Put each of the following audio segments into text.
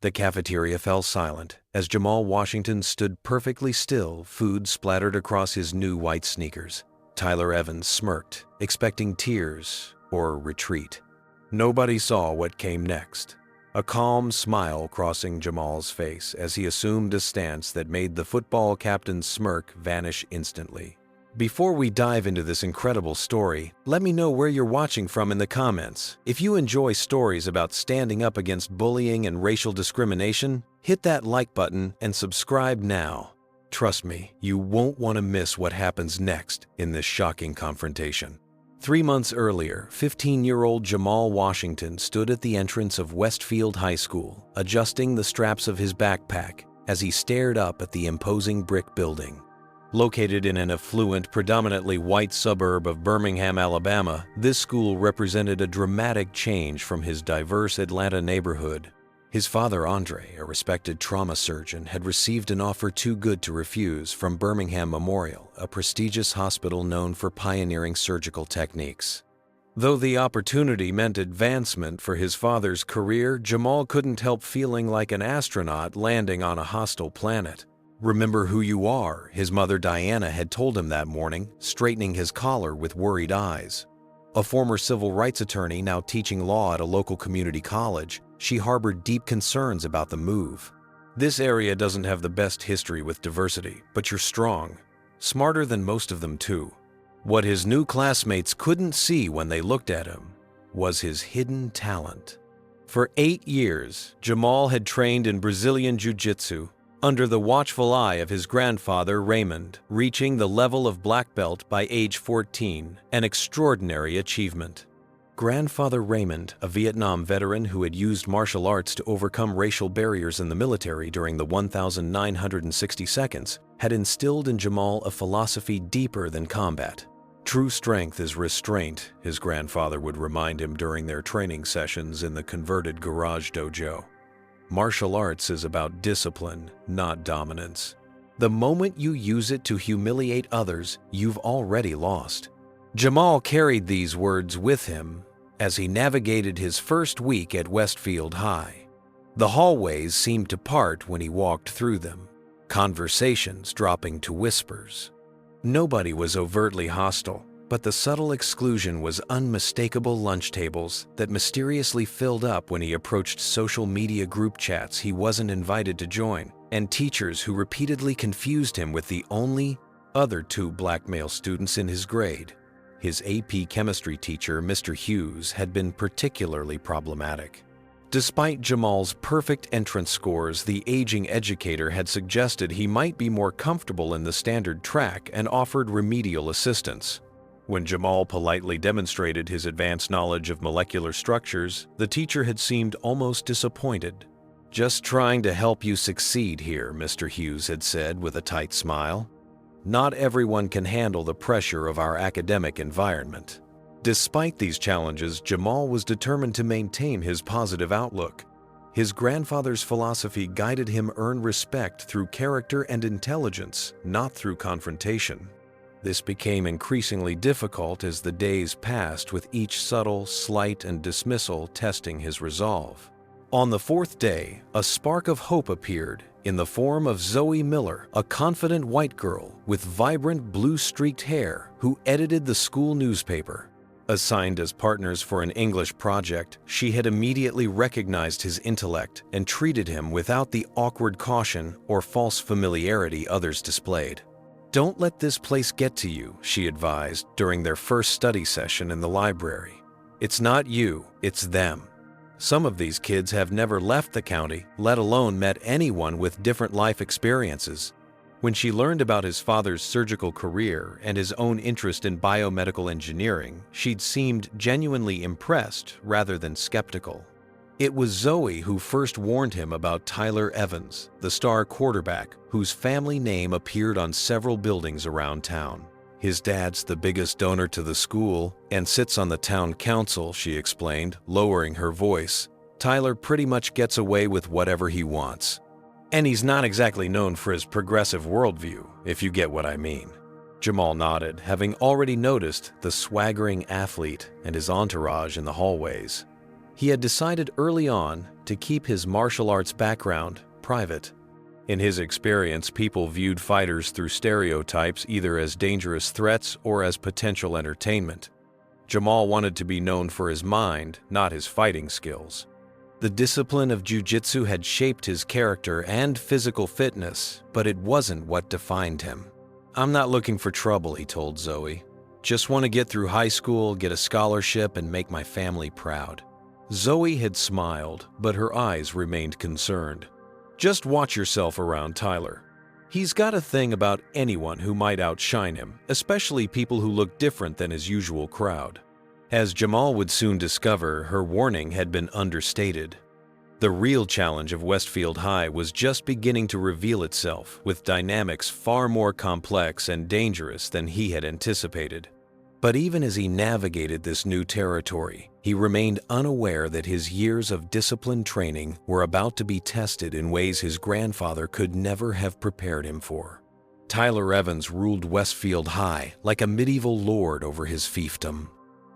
The cafeteria fell silent as Jamal Washington stood perfectly still, food splattered across his new white sneakers. Tyler Evans smirked, expecting tears or retreat. Nobody saw what came next. A calm smile crossing Jamal's face as he assumed a stance that made the football captain's smirk vanish instantly. Before we dive into this incredible story, let me know where you're watching from in the comments. If you enjoy stories about standing up against bullying and racial discrimination, hit that like button and subscribe now. Trust me, you won't want to miss what happens next in this shocking confrontation. 3 months earlier, 15-year-old Jamal Washington stood at the entrance of Westfield High School, adjusting the straps of his backpack as he stared up at the imposing brick building. Located in an affluent, predominantly white suburb of Birmingham, Alabama, this school represented a dramatic change from his diverse Atlanta neighborhood. His father, Andre, a respected trauma surgeon, had received an offer too good to refuse from Birmingham Memorial, a prestigious hospital known for pioneering surgical techniques. Though the opportunity meant advancement for his father's career, Jamal couldn't help feeling like an astronaut landing on a hostile planet. "Remember who you are," his mother Diana had told him that morning, straightening his collar with worried eyes. A former civil rights attorney now teaching law at a local community college, she harbored deep concerns about the move. "This area doesn't have the best history with diversity, but you're strong. Smarter than most of them too." What his new classmates couldn't see when they looked at him was his hidden talent. For 8 years, Jamal had trained in Brazilian Jiu-Jitsu, under the watchful eye of his grandfather Raymond, reaching the level of black belt by age 14, an extraordinary achievement. Grandfather Raymond, a Vietnam veteran who had used martial arts to overcome racial barriers in the military during the 1960 seconds, had instilled in Jamal a philosophy deeper than combat. "True strength is restraint," his grandfather would remind him during their training sessions in the converted garage dojo. "Martial arts is about discipline, not dominance. The moment you use it to humiliate others, you've already lost." Jamal carried these words with him as he navigated his first week at Westfield High. The hallways seemed to part when he walked through them, conversations dropping to whispers. Nobody was overtly hostile, but the subtle exclusion was unmistakable. Lunch tables that mysteriously filled up when he approached social media group chats he wasn't invited to join, and teachers who repeatedly confused him with the only other 2 black male students in his grade. His AP chemistry teacher, Mr. Hughes, had been particularly problematic. Despite Jamal's perfect entrance scores, the aging educator had suggested he might be more comfortable in the standard track and offered remedial assistance. When Jamal politely demonstrated his advanced knowledge of molecular structures, the teacher had seemed almost disappointed. "Just trying to help you succeed here," Mr. Hughes had said with a tight smile. "Not everyone can handle the pressure of our academic environment." Despite these challenges, Jamal was determined to maintain his positive outlook. His grandfather's philosophy guided him earn respect through character and intelligence, not through confrontation. This became increasingly difficult as the days passed, with each subtle slight and dismissal testing his resolve. On the 4th day, a spark of hope appeared in the form of Zoe Miller, a confident white girl with vibrant blue-streaked hair who edited the school newspaper. Assigned as partners for an English project, she had immediately recognized his intellect and treated him without the awkward caution or false familiarity others displayed. "Don't let this place get to you," she advised during their first study session in the library. "It's not you, it's them. Some of these kids have never left the county, let alone met anyone with different life experiences." When she learned about his father's surgical career and his own interest in biomedical engineering, she'd seemed genuinely impressed rather than skeptical. It was Zoe who first warned him about Tyler Evans, the star quarterback whose family name appeared on several buildings around town. "His dad's the biggest donor to the school and sits on the town council," she explained, lowering her voice. "Tyler pretty much gets away with whatever he wants. And he's not exactly known for his progressive worldview, if you get what I mean." Jamal nodded, having already noticed the swaggering athlete and his entourage in the hallways. He had decided early on to keep his martial arts background private. In his experience, people viewed fighters through stereotypes either as dangerous threats or as potential entertainment. Jamal wanted to be known for his mind, not his fighting skills. The discipline of Jiu-Jitsu had shaped his character and physical fitness, but it wasn't what defined him. "I'm not looking for trouble," he told Zoe. "Just want to get through high school, get a scholarship, and make my family proud." Zoe had smiled, but her eyes remained concerned. "Just watch yourself around Tyler. He's got a thing about anyone who might outshine him, especially people who look different than his usual crowd." As Jamal would soon discover, her warning had been understated. The real challenge of Westfield High was just beginning to reveal itself, with dynamics far more complex and dangerous than he had anticipated. But even as he navigated this new territory, he remained unaware that his years of disciplined training were about to be tested in ways his grandfather could never have prepared him for. Tyler Evans ruled Westfield High like a medieval lord over his fiefdom.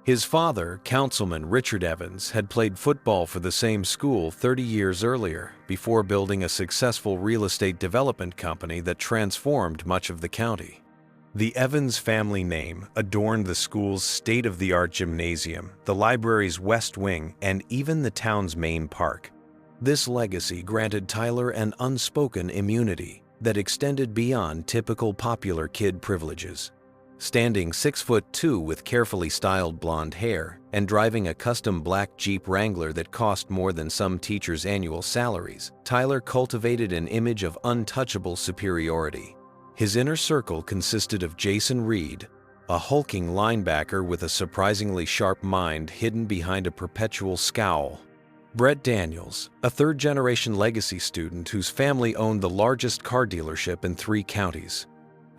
His father, Councilman Richard Evans, had played football for the same school 30 years earlier, before building a successful real estate development company that transformed much of the county. The Evans family name adorned the school's state-of-the-art gymnasium, the library's west wing, and even the town's main park. This legacy granted Tyler an unspoken immunity that extended beyond typical popular kid privileges. Standing 6'2" with carefully styled blonde hair and driving a custom black Jeep Wrangler that cost more than some teachers' annual salaries, Tyler cultivated an image of untouchable superiority. His inner circle consisted of Jason Reed, a hulking linebacker with a surprisingly sharp mind hidden behind a perpetual scowl; Brett Daniels, a third-generation legacy student whose family owned the largest car dealership in 3 counties;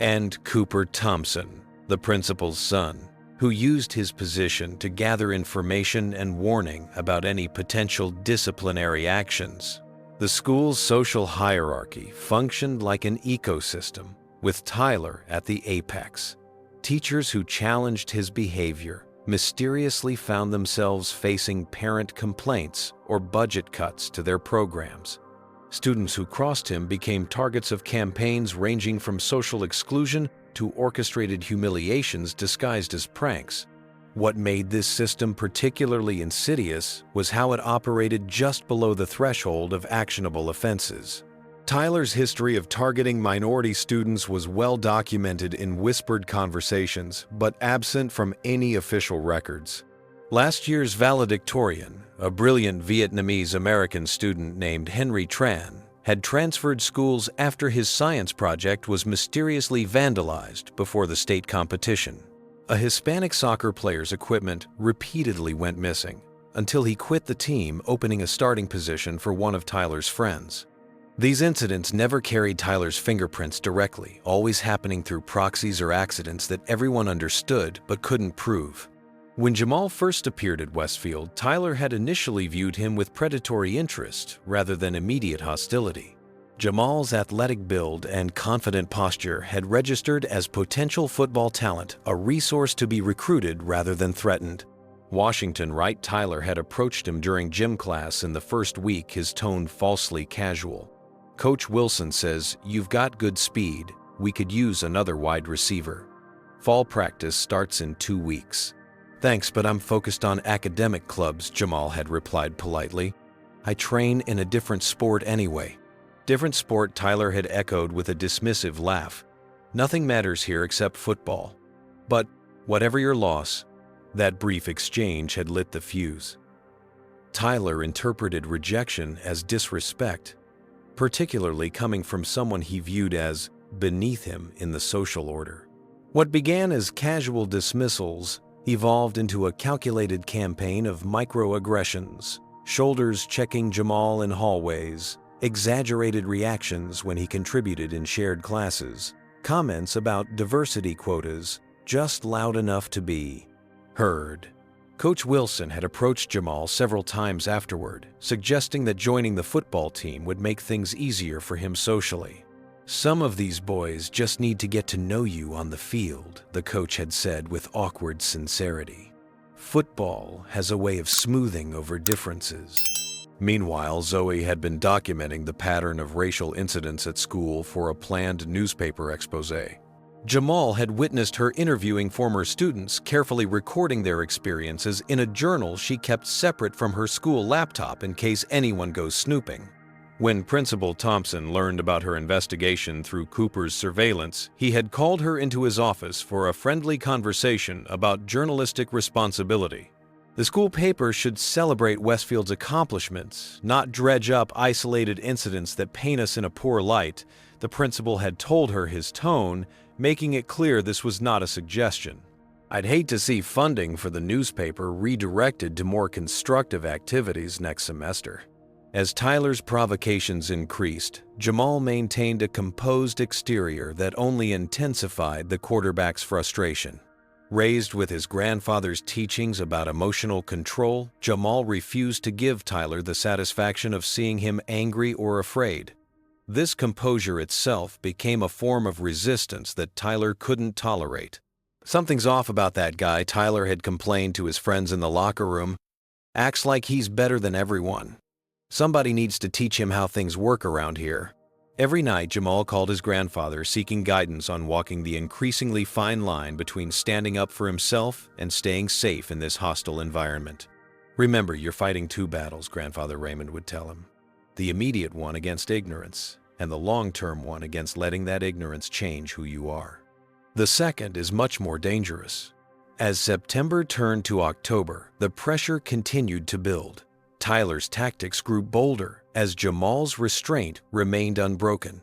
and Cooper Thompson, the principal's son, who used his position to gather information and warning about any potential disciplinary actions. The school's social hierarchy functioned like an ecosystem, with Tyler at the apex. Teachers who challenged his behavior mysteriously found themselves facing parent complaints or budget cuts to their programs. Students who crossed him became targets of campaigns ranging from social exclusion to orchestrated humiliations disguised as pranks. What made this system particularly insidious was how it operated just below the threshold of actionable offenses. Tyler's history of targeting minority students was well documented in whispered conversations, but absent from any official records. Last year's valedictorian, a brilliant Vietnamese-American student named Henry Tran, had transferred schools after his science project was mysteriously vandalized before the state competition. A Hispanic soccer player's equipment repeatedly went missing, until he quit the team, opening a starting position for one of Tyler's friends. These incidents never carried Tyler's fingerprints directly, always happening through proxies or accidents that everyone understood but couldn't prove. When Jamal first appeared at Westfield, Tyler had initially viewed him with predatory interest rather than immediate hostility. Jamal's athletic build and confident posture had registered as potential football talent, a resource to be recruited rather than threatened. Washington Wright Tyler had approached him during gym class in the first week, his tone falsely casual. "Coach Wilson says, you've got good speed. We could use another wide receiver. Fall practice starts in 2 weeks. "Thanks, but I'm focused on academic clubs," Jamal had replied politely. "I train in a different sport anyway." "Different sport," Tyler had echoed with a dismissive laugh. "Nothing matters here except football. But whatever your loss," that brief exchange had lit the fuse. Tyler interpreted rejection as disrespect, particularly coming from someone he viewed as beneath him in the social order. What began as casual dismissals evolved into a calculated campaign of microaggressions, shoulders checking Jamal in hallways, exaggerated reactions when he contributed in shared classes, comments about diversity quotas just loud enough to be heard. Coach Wilson had approached Jamal several times afterward, suggesting that joining the football team would make things easier for him socially. "Some of these boys just need to get to know you on the field," the coach had said with awkward sincerity. Football has a way of smoothing over differences. Meanwhile, Zoe had been documenting the pattern of racial incidents at school for a planned newspaper expose. Jamal had witnessed her interviewing former students, carefully recording their experiences in a journal she kept separate from her school laptop in case anyone goes snooping. When Principal Thompson learned about her investigation through Cooper's surveillance, he had called her into his office for a friendly conversation about journalistic responsibility. The school paper should celebrate Westfield's accomplishments, not dredge up isolated incidents that paint us in a poor light. The principal had told her his tone, making it clear this was not a suggestion. I'd hate to see funding for the newspaper redirected to more constructive activities next semester. As Tyler's provocations increased, Jamal maintained a composed exterior that only intensified the quarterback's frustration. Raised with his grandfather's teachings about emotional control, Jamal refused to give Tyler the satisfaction of seeing him angry or afraid. This composure itself became a form of resistance that Tyler couldn't tolerate. Something's off about that guy, Tyler had complained to his friends in the locker room. Acts like he's better than everyone. Somebody needs to teach him how things work around here. Every night, Jamal called his grandfather, seeking guidance on walking the increasingly fine line between standing up for himself and staying safe in this hostile environment. Remember, you're fighting two battles, Grandfather Raymond would tell him. The immediate one against ignorance, and the long-term one against letting that ignorance change who you are. The second is much more dangerous. As September turned to October, the pressure continued to build. Tyler's tactics grew bolder as Jamal's restraint remained unbroken.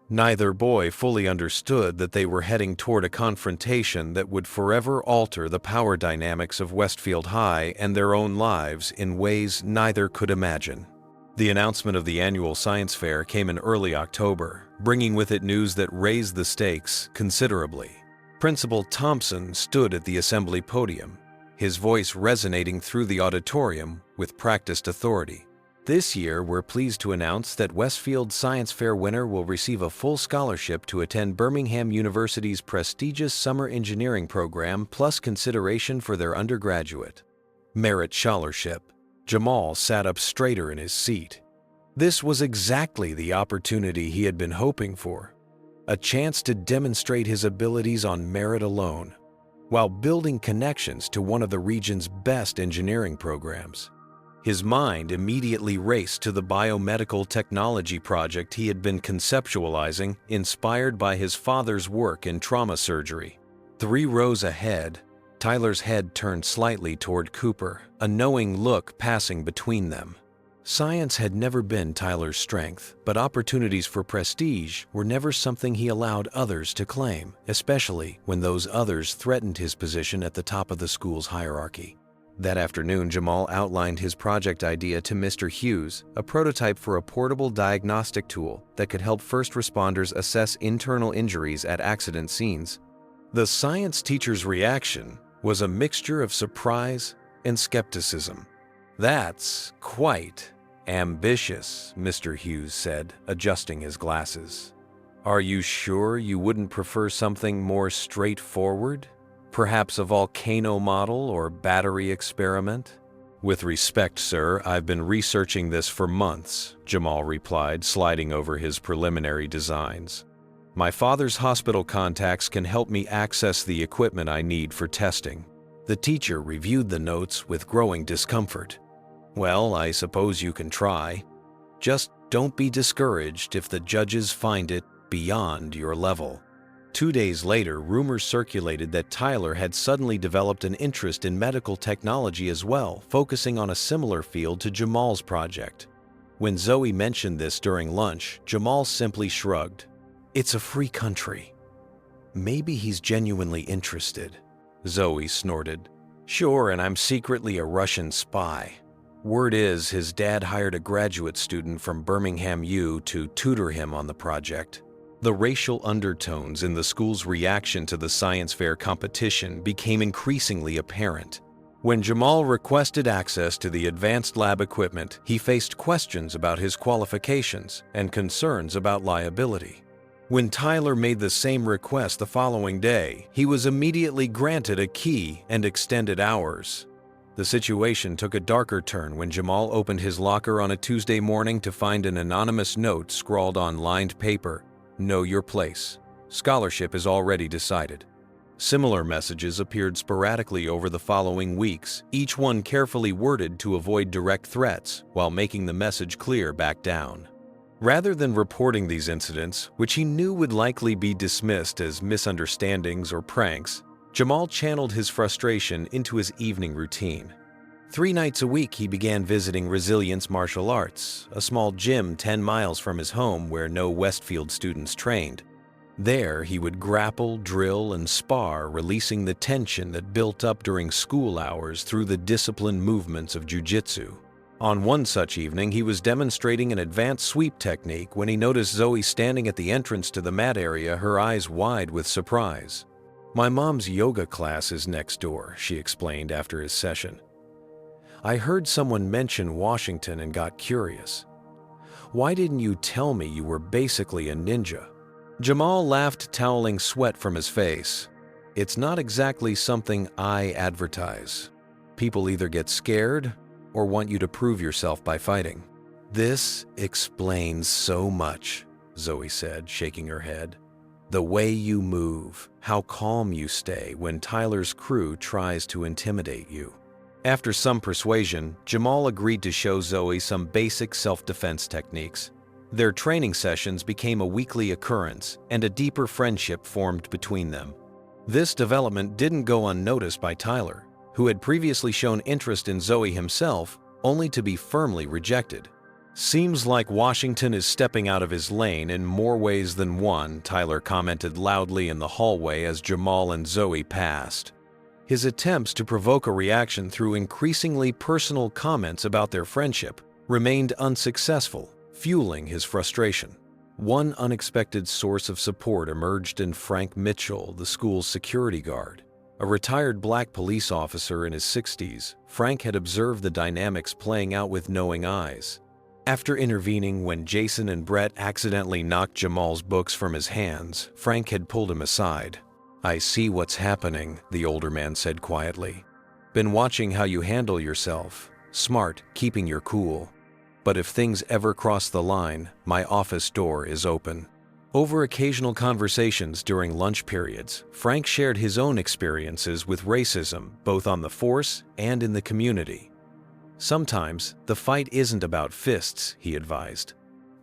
Neither boy fully understood that they were heading toward a confrontation that would forever alter the power dynamics of Westfield High and their own lives in ways neither could imagine. The announcement of the annual science fair came in early October, bringing with it news that raised the stakes considerably. Principal Thompson stood at the assembly podium, his voice resonating through the auditorium with practiced authority. This year, we're pleased to announce that Westfield Science Fair winner will receive a full scholarship to attend Birmingham University's prestigious summer engineering program plus consideration for their undergraduate merit scholarship. Jamal sat up straighter in his seat. This was exactly the opportunity he had been hoping for, a chance to demonstrate his abilities on merit alone, while building connections to one of the region's best engineering programs. His mind immediately raced to the biomedical technology project he had been conceptualizing, inspired by his father's work in trauma surgery. 3 rows ahead, Tyler's head turned slightly toward Cooper, a knowing look passing between them. Science had never been Tyler's strength, but opportunities for prestige were never something he allowed others to claim, especially when those others threatened his position at the top of the school's hierarchy. That afternoon, Jamal outlined his project idea to Mr. Hughes, a prototype for a portable diagnostic tool that could help first responders assess internal injuries at accident scenes. The science teacher's reaction was a mixture of surprise and skepticism. "That's quite ambitious," Mr. Hughes said, adjusting his glasses. "Are you sure you wouldn't prefer something more straightforward? Perhaps a volcano model or battery experiment?" "With respect, sir, I've been researching this for months," Jamal replied, sliding over his preliminary designs. "My father's hospital contacts can help me access the equipment I need for testing." The teacher reviewed the notes with growing discomfort. "Well, I suppose you can try. Just don't be discouraged if the judges find it beyond your level." 2 days later, rumors circulated that Tyler had suddenly developed an interest in medical technology as well, focusing on a similar field to Jamal's project. When Zoe mentioned this during lunch, Jamal simply shrugged. "It's a free country. Maybe he's genuinely interested." Zoe snorted. "Sure, and I'm secretly a Russian spy. Word is his dad hired a graduate student from Birmingham U to tutor him on the project." The racial undertones in the school's reaction to the science fair competition became increasingly apparent. When Jamal requested access to the advanced lab equipment, he faced questions about his qualifications and concerns about liability. When Tyler made the same request the following day, he was immediately granted a key and extended hours. The situation took a darker turn when Jamal opened his locker on a Tuesday morning to find an anonymous note scrawled on lined paper, "Know your place. Scholarship is already decided." Similar messages appeared sporadically over the following weeks, each one carefully worded to avoid direct threats while making the message clear back down. Rather than reporting these incidents, which he knew would likely be dismissed as misunderstandings or pranks, Jamal channeled his frustration into his evening routine. 3 nights a week he began visiting Resilience Martial Arts, a small gym 10 miles from his home where no Westfield students trained. There he would grapple, drill, and spar, releasing the tension that built up during school hours through the disciplined movements of Jiu-Jitsu. On one such evening, he was demonstrating an advanced sweep technique when he noticed Zoe standing at the entrance to the mat area, her eyes wide with surprise. "My mom's yoga class is next door," she explained after his session. "I heard someone mention Washington and got curious. Why didn't you tell me you were basically a ninja?" Jamal laughed, toweling sweat from his face. "It's not exactly something I advertise. People either get scared or want you to prove yourself by fighting." "This explains so much," Zoe said, shaking her head. "The way you move, how calm you stay when Tyler's crew tries to intimidate you." After some persuasion, Jamal agreed to show Zoe some basic self-defense techniques. Their training sessions became a weekly occurrence, and a deeper friendship formed between them. This development didn't go unnoticed by Tyler, who had previously shown interest in Zoe himself, only to be firmly rejected. "Seems like Washington is stepping out of his lane in more ways than one," Tyler commented loudly in the hallway as Jamal and Zoe passed. His attempts to provoke a reaction through increasingly personal comments about their friendship remained unsuccessful, fueling his frustration. One unexpected source of support emerged in Frank Mitchell, the school's security guard. A retired black police officer in his 60s, Frank had observed the dynamics playing out with knowing eyes. After intervening when Jason and Brett accidentally knocked Jamal's books from his hands, Frank had pulled him aside. "I see what's happening," the older man said quietly. "Been watching how you handle yourself. Smart, keeping your cool. But if things ever cross the line, my office door is open." Over occasional conversations during lunch periods, Frank shared his own experiences with racism, both on the force and in the community. "Sometimes, the fight isn't about fists," he advised.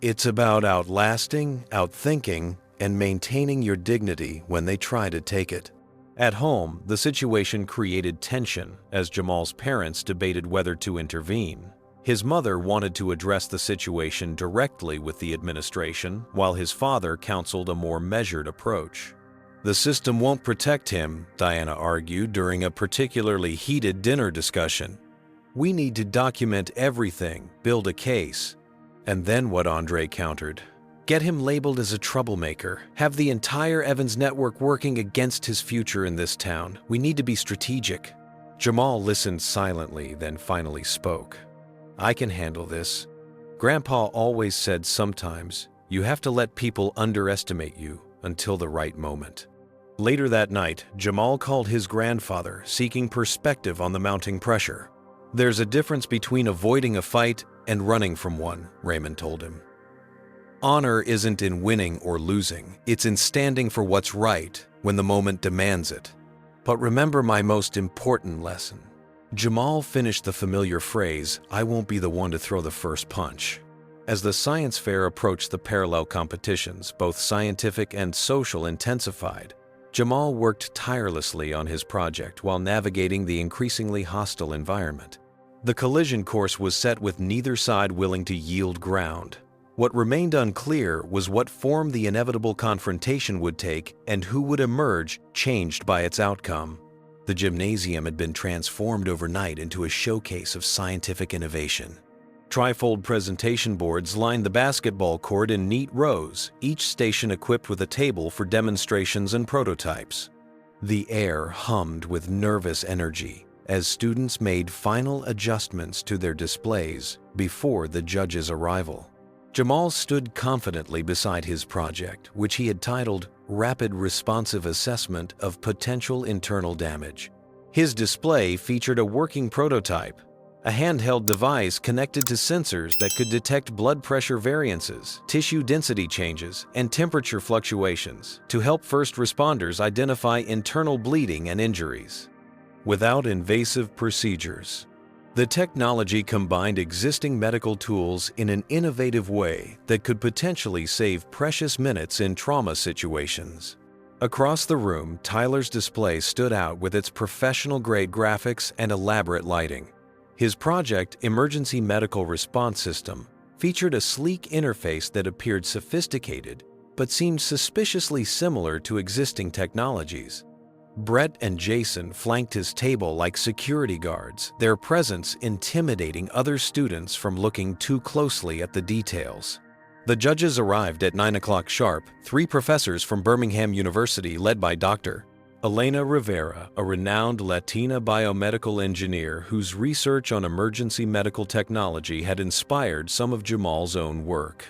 "It's about outlasting, outthinking, and maintaining your dignity when they try to take it." At home, the situation created tension as Jamal's parents debated whether to intervene. His mother wanted to address the situation directly with the administration, while his father counseled a more measured approach. "The system won't protect him," Diana argued during a particularly heated dinner discussion. "We need to document everything, build a case." "And then what?" Andre countered. "Get him labeled as a troublemaker, have the entire Evans network working against his future in this town. We need to be strategic." Jamal listened silently, then finally spoke. "I can handle this. Grandpa always said sometimes you have to let people underestimate you until the right moment." Later that night, Jamal called his grandfather, seeking perspective on the mounting pressure. "There's a difference between avoiding a fight and running from one," Raymond told him. "Honor isn't in winning or losing. It's in standing for what's right when the moment demands it. But remember my most important lesson." Jamal finished the familiar phrase, "I won't be the one to throw the first punch." As the science fair approached the parallel competitions, both scientific and social, intensified, Jamal worked tirelessly on his project while navigating the increasingly hostile environment. The collision course was set with neither side willing to yield ground. What remained unclear was what form the inevitable confrontation would take and who would emerge changed by its outcome. The gymnasium had been transformed overnight into a showcase of scientific innovation. Trifold presentation boards lined the basketball court in neat rows, each station equipped with a table for demonstrations and prototypes. The air hummed with nervous energy as students made final adjustments to their displays before the judges' arrival. Jamal stood confidently beside his project, which he had titled Rapid Responsive Assessment of Potential Internal Damage. His display featured a working prototype, a handheld device connected to sensors that could detect blood pressure variances, tissue density changes, and temperature fluctuations to help first responders identify internal bleeding and injuries. Without invasive procedures, the technology combined existing medical tools in an innovative way that could potentially save precious minutes in trauma situations. Across the room, Tyler's display stood out with its professional-grade graphics and elaborate lighting. His project, Emergency Medical Response System, featured a sleek interface that appeared sophisticated but seemed suspiciously similar to existing technologies. Brett and Jason flanked his table like security guards, their presence intimidating other students from looking too closely at the details. The judges arrived at 9 o'clock sharp, 3 professors from Birmingham University led by Dr. Elena Rivera, a renowned Latina biomedical engineer whose research on emergency medical technology had inspired some of Jamal's own work.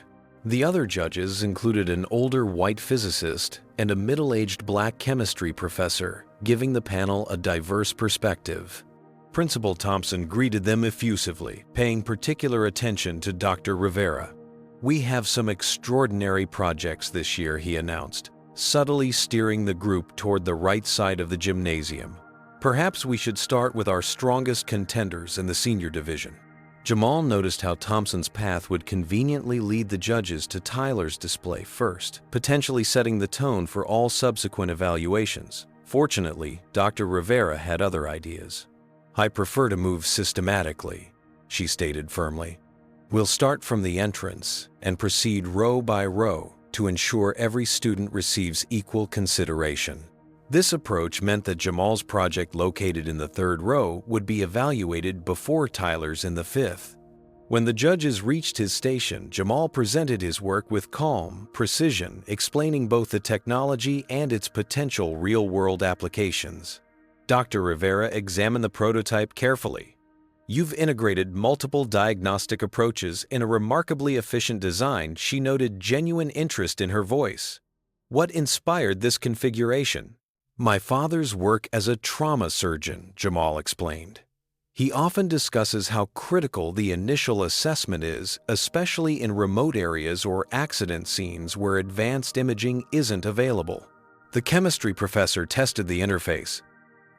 The other judges included an older white physicist and a middle-aged black chemistry professor, giving the panel a diverse perspective. Principal Thompson greeted them effusively, paying particular attention to Dr. Rivera. "We have some extraordinary projects this year," he announced, subtly steering the group toward the right side of the gymnasium. "Perhaps we should start with our strongest contenders in the senior division." Jamal noticed how Thompson's path would conveniently lead the judges to Tyler's display first, potentially setting the tone for all subsequent evaluations. Fortunately, Dr. Rivera had other ideas. "I prefer to move systematically," she stated firmly. "We'll start from the entrance and proceed row by row to ensure every student receives equal consideration." This approach meant that Jamal's project located in the 3rd row would be evaluated before Tyler's in the 5th. When the judges reached his station, Jamal presented his work with calm precision, explaining both the technology and its potential real-world applications. Dr. Rivera examined the prototype carefully. "You've integrated multiple diagnostic approaches in a remarkably efficient design," she noted, genuine interest in her voice. "What inspired this configuration?" "My father's work as a trauma surgeon," Jamal explained. "He often discusses how critical the initial assessment is, especially in remote areas or accident scenes where advanced imaging isn't available." The chemistry professor tested the interface.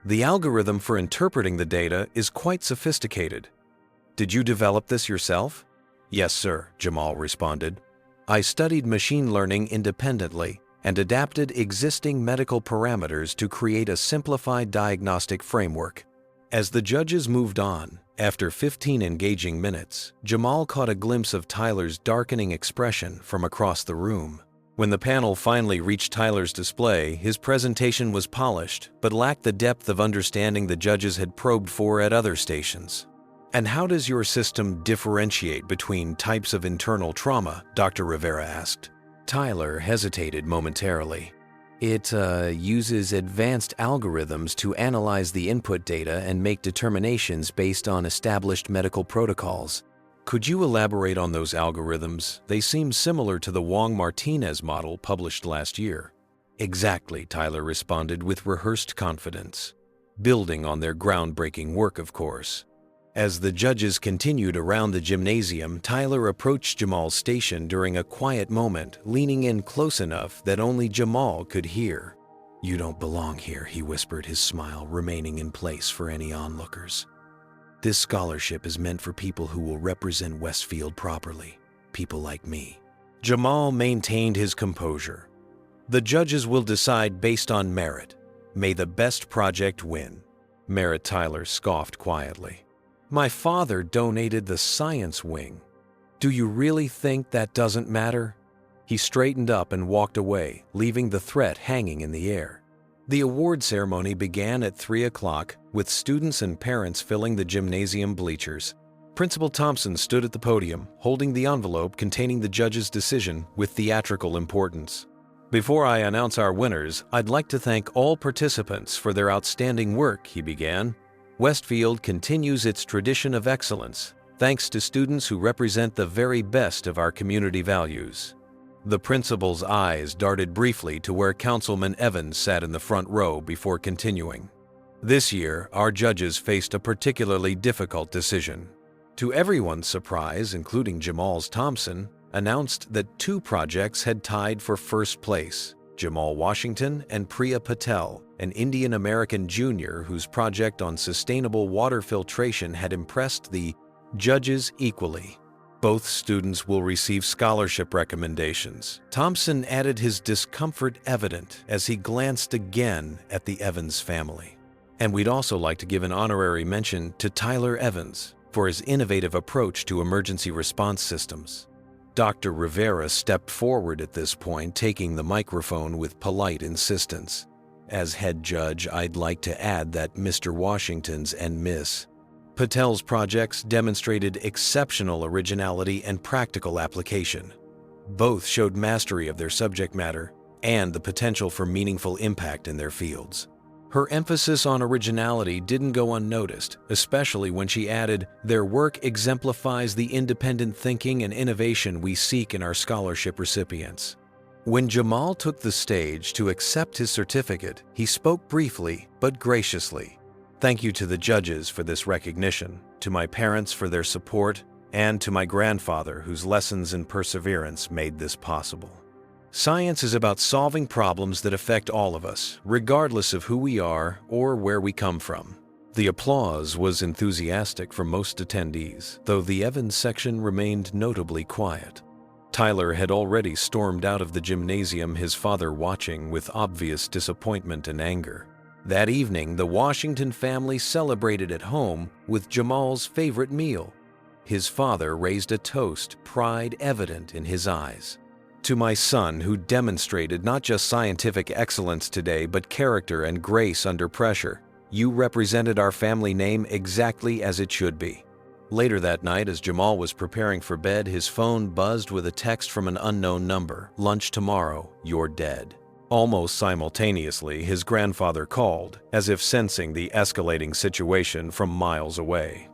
"The algorithm for interpreting the data is quite sophisticated." "Did you develop this yourself?" "Yes, sir," Jamal responded. "I studied machine learning independently and adapted existing medical parameters to create a simplified diagnostic framework." As the judges moved on, after 15 engaging minutes, Jamal caught a glimpse of Tyler's darkening expression from across the room. When the panel finally reached Tyler's display, his presentation was polished, but lacked the depth of understanding the judges had probed for at other stations. "And how does your system differentiate between types of internal trauma?" Dr. Rivera asked. Tyler hesitated momentarily. "It uses advanced algorithms to analyze the input data and make determinations based on established medical protocols." "Could you elaborate on those algorithms? They seem similar to the Wong-Martinez model published last year." "Exactly," Tyler responded with rehearsed confidence. "Building on their groundbreaking work, of course." As the judges continued around the gymnasium, Tyler approached Jamal's station during a quiet moment, leaning in close enough that only Jamal could hear. "You don't belong here," he whispered, his smile remaining in place for any onlookers. "This scholarship is meant for people who will represent Westfield properly, people like me." Jamal maintained his composure. "The judges will decide based on merit. May the best project win." "Merit," Tyler scoffed quietly. "My father donated the science wing. Do you really think that doesn't matter?" He straightened up and walked away, leaving the threat hanging in the air. The award ceremony began at 3 o'clock, with students and parents filling the gymnasium bleachers. Principal Thompson stood at the podium, holding the envelope containing the judge's decision with theatrical importance. "Before I announce our winners, I'd like to thank all participants for their outstanding work," he began. "Westfield continues its tradition of excellence, thanks to students who represent the very best of our community values." The principal's eyes darted briefly to where Councilman Evans sat in the front row before continuing. This year, our judges faced a particularly difficult decision. To everyone's surprise, including Jamal's Thompson, announced that two projects had tied for first place: Jamal Washington and Priya Patel, an Indian-American junior whose project on sustainable water filtration had impressed the judges equally. Both students will receive scholarship recommendations. Thompson added his discomfort evident as he glanced again at the Evans family. And we'd also like to give an honorary mention to Tyler Evans for his innovative approach to emergency response systems. Dr. Rivera stepped forward at this point, taking the microphone with polite insistence. As head judge, I'd like to add that Mr. Washington's and Miss Patel's projects demonstrated exceptional originality and practical application. Both showed mastery of their subject matter and the potential for meaningful impact in their fields. Her emphasis on originality didn't go unnoticed, especially when she added, "Their work exemplifies the independent thinking and innovation we seek in our scholarship recipients." When Jamal took the stage to accept his certificate, he spoke briefly but graciously. "Thank you to the judges for this recognition, to my parents for their support, and to my grandfather whose lessons and perseverance made this possible." Science is about solving problems that affect all of us, regardless of who we are or where we come from. The applause was enthusiastic for most attendees, though the Evans section remained notably quiet. Tyler had already stormed out of the gymnasium, his father watching with obvious disappointment and anger. That evening, the Washington family celebrated at home with Jamal's favorite meal. His father raised a toast, pride evident in his eyes. "To my son, who demonstrated not just scientific excellence today, but character and grace under pressure. You represented our family name exactly as it should be." Later that night, as Jamal was preparing for bed, his phone buzzed with a text from an unknown number. "Lunch tomorrow, you're dead." Almost simultaneously, his grandfather called, as if sensing the escalating situation from miles away.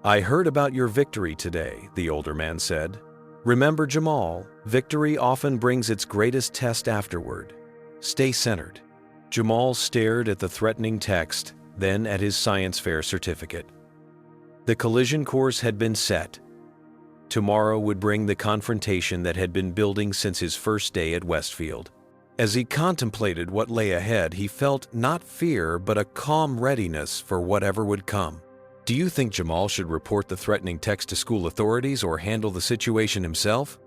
"I heard about your victory today," the older man said. "Remember, Jamal, victory often brings its greatest test afterward. Stay centered." Jamal stared at the threatening text, then at his science fair certificate. The collision course had been set. Tomorrow would bring the confrontation that had been building since his first day at Westfield. As he contemplated what lay ahead, he felt not fear, but a calm readiness for whatever would come. Do you think Jamal should report the threatening text to school authorities or handle the situation himself?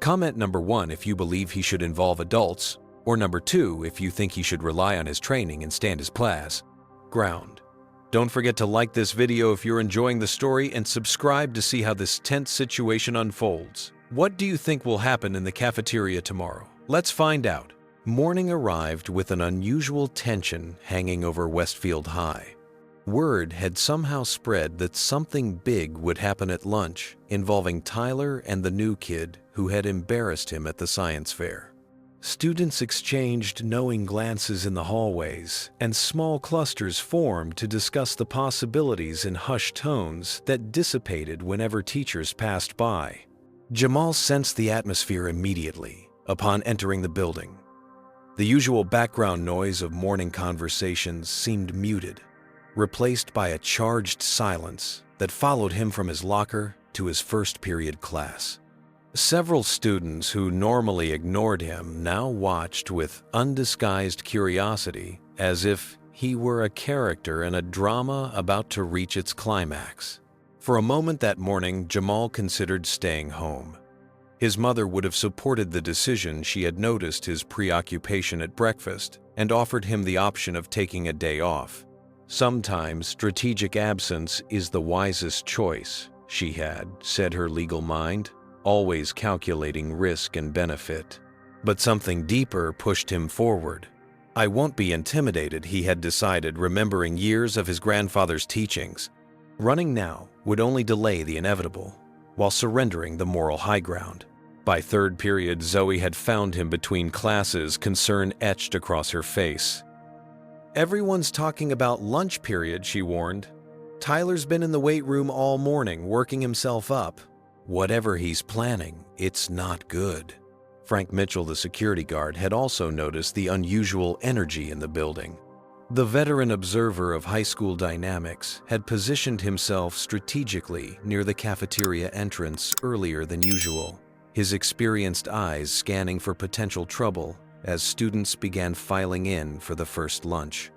Comment number 1 if you believe he should involve adults, or number 2 if you think he should rely on his training and stand his ground. Don't forget to like this video if you're enjoying the story and subscribe to see how this tense situation unfolds. What do you think will happen in the cafeteria tomorrow? Let's find out. Morning arrived with an unusual tension hanging over Westfield High. Word had somehow spread that something big would happen at lunch involving Tyler and the new kid who had embarrassed him at the science fair. Students exchanged knowing glances in the hallways, and small clusters formed to discuss the possibilities in hushed tones that dissipated whenever teachers passed by. Jamal sensed the atmosphere immediately upon entering the building. The usual background noise of morning conversations seemed muted, replaced by a charged silence that followed him from his locker to his first period class. Several students who normally ignored him now watched with undisguised curiosity, as if he were a character in a drama about to reach its climax. For a moment that morning, Jamal considered staying home. His mother would have supported the decision. She had noticed his preoccupation at breakfast and offered him the option of taking a day off. "Sometimes strategic absence is the wisest choice," she had said, her legal mind always calculating risk and benefit. But something deeper pushed him forward. "I won't be intimidated," he had decided, remembering years of his grandfather's teachings. Running now would only delay the inevitable, while surrendering the moral high ground. By third period, Zoe had found him between classes, concern etched across her face. "Everyone's talking about lunch period," she warned. "Tyler's been in the weight room all morning, working himself up. Whatever he's planning, it's not good." Frank Mitchell, the security guard, had also noticed the unusual energy in the building. The veteran observer of high school dynamics had positioned himself strategically near the cafeteria entrance earlier than usual, his experienced eyes scanning for potential trouble as students began filing in for the first lunch.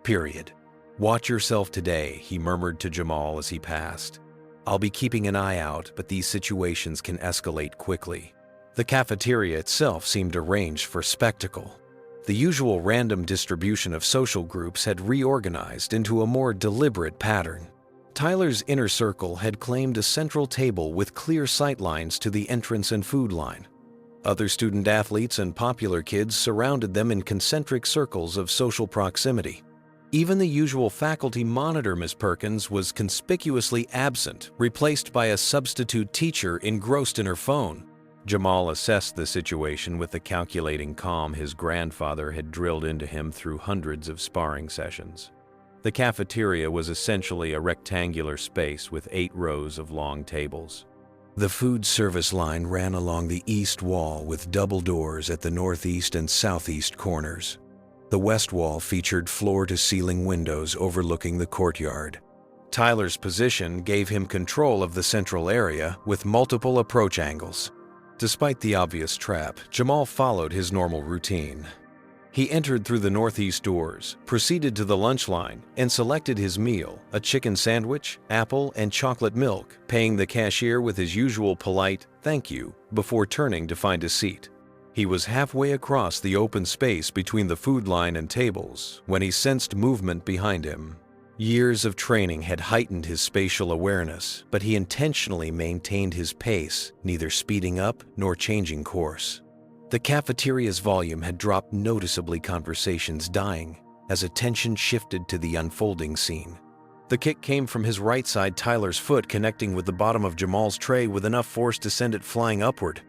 Period. "Watch yourself today," he murmured to Jamal as he passed. "I'll be keeping an eye out, but these situations can escalate quickly." The cafeteria itself seemed arranged for spectacle. The usual random distribution of social groups had reorganized into a more deliberate pattern. Tyler's inner circle had claimed a central table with clear sightlines to the entrance and food line. Other student athletes and popular kids surrounded them in concentric circles of social proximity. Even the usual faculty monitor, Miss Perkins, was conspicuously absent, replaced by a substitute teacher engrossed in her phone. Jamal assessed the situation with the calculating calm his grandfather had drilled into him through hundreds of sparring sessions. The cafeteria was essentially a rectangular space with 8 rows of long tables. The food service line ran along the east wall with double doors at the northeast and southeast corners. The west wall featured floor-to-ceiling windows overlooking the courtyard. Tyler's position gave him control of the central area with multiple approach angles. Despite the obvious trap, Jamal followed his normal routine. He entered through the northeast doors, proceeded to the lunch line, and selected his meal, a chicken sandwich, apple, and chocolate milk, paying the cashier with his usual polite "thank you" before turning to find a seat. He was halfway across the open space between the food line and tables when he sensed movement behind him. Years of training had heightened his spatial awareness, but he intentionally maintained his pace, neither speeding up nor changing course. The cafeteria's volume had dropped noticeably, conversations dying, as attention shifted to the unfolding scene. The kick came from his right side, Tyler's foot connecting with the bottom of Jamal's tray with enough force to send it flying upward.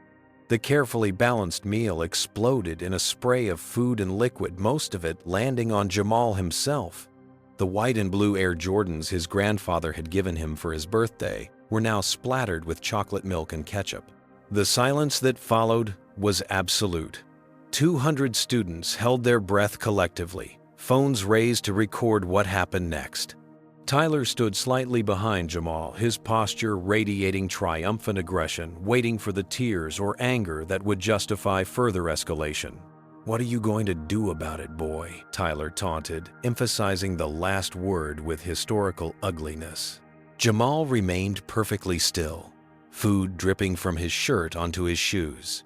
The carefully balanced meal exploded in a spray of food and liquid, most of it landing on Jamal himself. The white and blue Air Jordans his grandfather had given him for his birthday were now splattered with chocolate milk and ketchup. The silence that followed was absolute. 200 students held their breath collectively, phones raised to record what happened next. Tyler stood slightly behind Jamal, his posture radiating triumphant aggression, waiting for the tears or anger that would justify further escalation. "What are you going to do about it, boy?" Tyler taunted, emphasizing the last word with historical ugliness. Jamal remained perfectly still, food dripping from his shirt onto his shoes.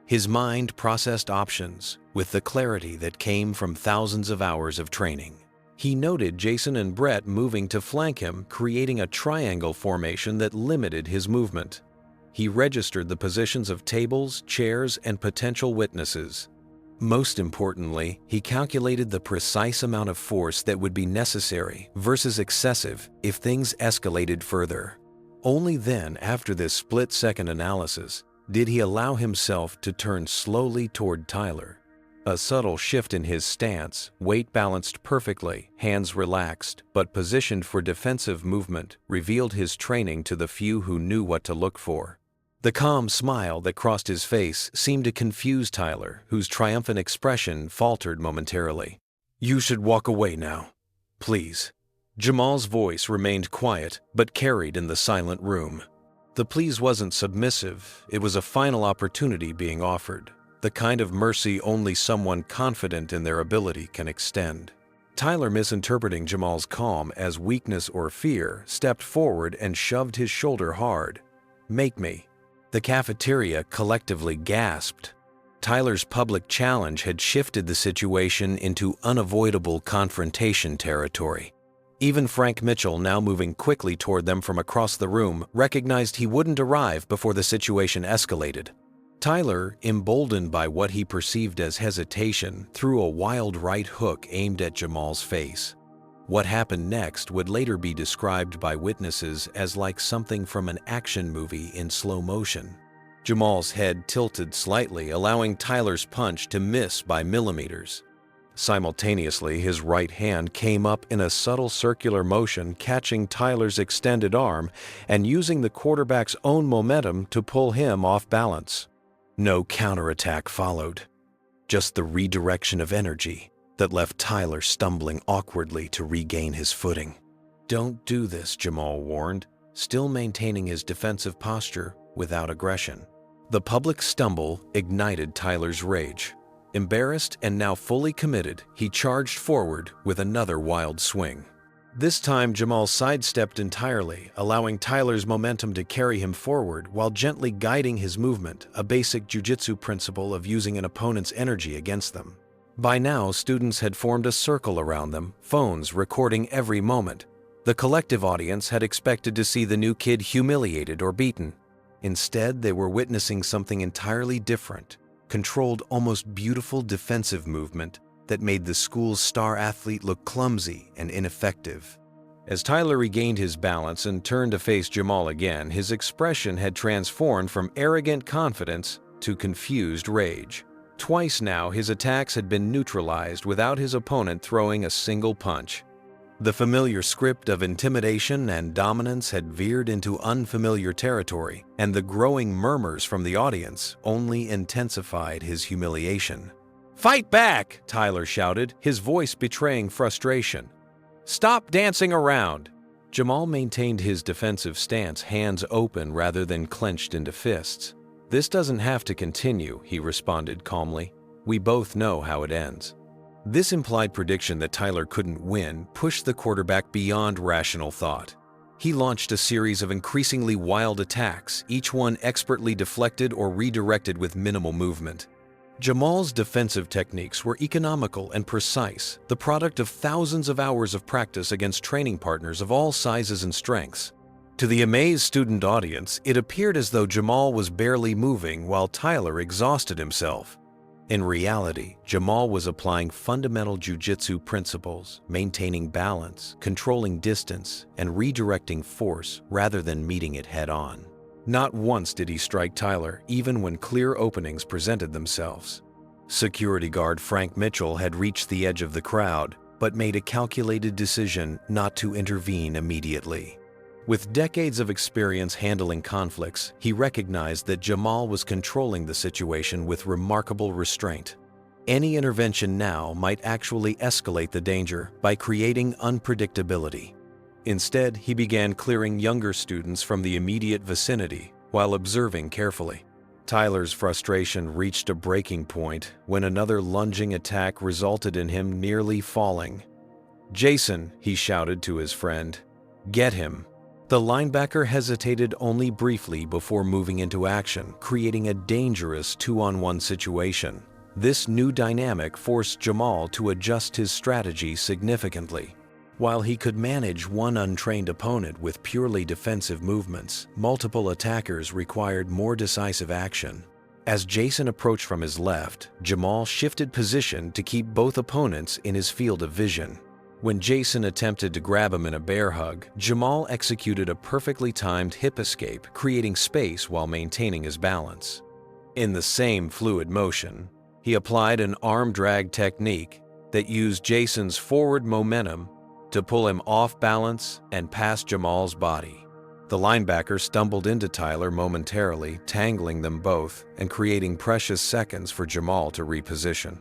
His mind processed options with the clarity that came from thousands of hours of training. He noted Jason and Brett moving to flank him, creating a triangle formation that limited his movement. He registered the positions of tables, chairs, and potential witnesses. Most importantly, he calculated the precise amount of force that would be necessary versus excessive if things escalated further. Only then, after this split-second analysis, did he allow himself to turn slowly toward Tyler. A subtle shift in his stance, weight balanced perfectly, hands relaxed, but positioned for defensive movement, revealed his training to the few who knew what to look for. The calm smile that crossed his face seemed to confuse Tyler, whose triumphant expression faltered momentarily. "You should walk away now. Please." Jamal's voice remained quiet, but carried in the silent room. The please wasn't submissive, it was a final opportunity being offered, the kind of mercy only someone confident in their ability can extend. Tyler, misinterpreting Jamal's calm as weakness or fear, stepped forward and shoved his shoulder hard. "Make me." The cafeteria collectively gasped. Tyler's public challenge had shifted the situation into unavoidable confrontation territory. Even Frank Mitchell, now moving quickly toward them from across the room, recognized he wouldn't arrive before the situation escalated. Tyler, emboldened by what he perceived as hesitation, threw a wild right hook aimed at Jamal's face. What happened next would later be described by witnesses as like something from an action movie in slow motion. Jamal's head tilted slightly, allowing Tyler's punch to miss by millimeters. Simultaneously, his right hand came up in a subtle circular motion, catching Tyler's extended arm and using the quarterback's own momentum to pull him off balance. No counterattack followed, just the redirection of energy, that left Tyler stumbling awkwardly to regain his footing. "Don't do this," Jamal warned, still maintaining his defensive posture without aggression. The public stumble ignited Tyler's rage. Embarrassed and now fully committed, he charged forward with another wild swing. This time, Jamal sidestepped entirely, allowing Tyler's momentum to carry him forward while gently guiding his movement, a basic Jiu-Jitsu principle of using an opponent's energy against them. By now, students had formed a circle around them, phones recording every moment. The collective audience had expected to see the new kid humiliated or beaten. Instead, they were witnessing something entirely different, controlled, almost beautiful defensive movement that made the school's star athlete look clumsy and ineffective. As Tyler regained his balance and turned to face Jamal again, his expression had transformed from arrogant confidence to confused rage. Twice now, his attacks had been neutralized without his opponent throwing a single punch. The familiar script of intimidation and dominance had veered into unfamiliar territory, and the growing murmurs from the audience only intensified his humiliation. "Fight back!" Tyler shouted, his voice betraying frustration. "Stop dancing around!" Jamal maintained his defensive stance, hands open rather than clenched into fists. "This doesn't have to continue," he responded calmly. "We both know how it ends." This implied prediction that Tyler couldn't win pushed the quarterback beyond rational thought. He launched a series of increasingly wild attacks, each one expertly deflected or redirected with minimal movement. Jamal's defensive techniques were economical and precise, the product of thousands of hours of practice against training partners of all sizes and strengths. To the amazed student audience, it appeared as though Jamal was barely moving while Tyler exhausted himself. In reality, Jamal was applying fundamental jiu-jitsu principles, maintaining balance, controlling distance, and redirecting force rather than meeting it head-on. Not once did he strike Tyler, even when clear openings presented themselves. Security guard Frank Mitchell had reached the edge of the crowd, but made a calculated decision not to intervene immediately. With decades of experience handling conflicts, he recognized that Jamal was controlling the situation with remarkable restraint. Any intervention now might actually escalate the danger by creating unpredictability. Instead, he began clearing younger students from the immediate vicinity while observing carefully. Tyler's frustration reached a breaking point when another lunging attack resulted in him nearly falling. "Jason," he shouted to his friend, "get him." The linebacker hesitated only briefly before moving into action, creating a dangerous 2-on-1 situation. This new dynamic forced Jamal to adjust his strategy significantly. While he could manage one untrained opponent with purely defensive movements, multiple attackers required more decisive action. As Jason approached from his left, Jamal shifted position to keep both opponents in his field of vision. When Jason attempted to grab him in a bear hug, Jamal executed a perfectly timed hip escape, creating space while maintaining his balance. In the same fluid motion, he applied an arm drag technique that used Jason's forward momentum to pull him off balance and past Jamal's body. The linebacker stumbled into Tyler momentarily, tangling them both and creating precious seconds for Jamal to reposition.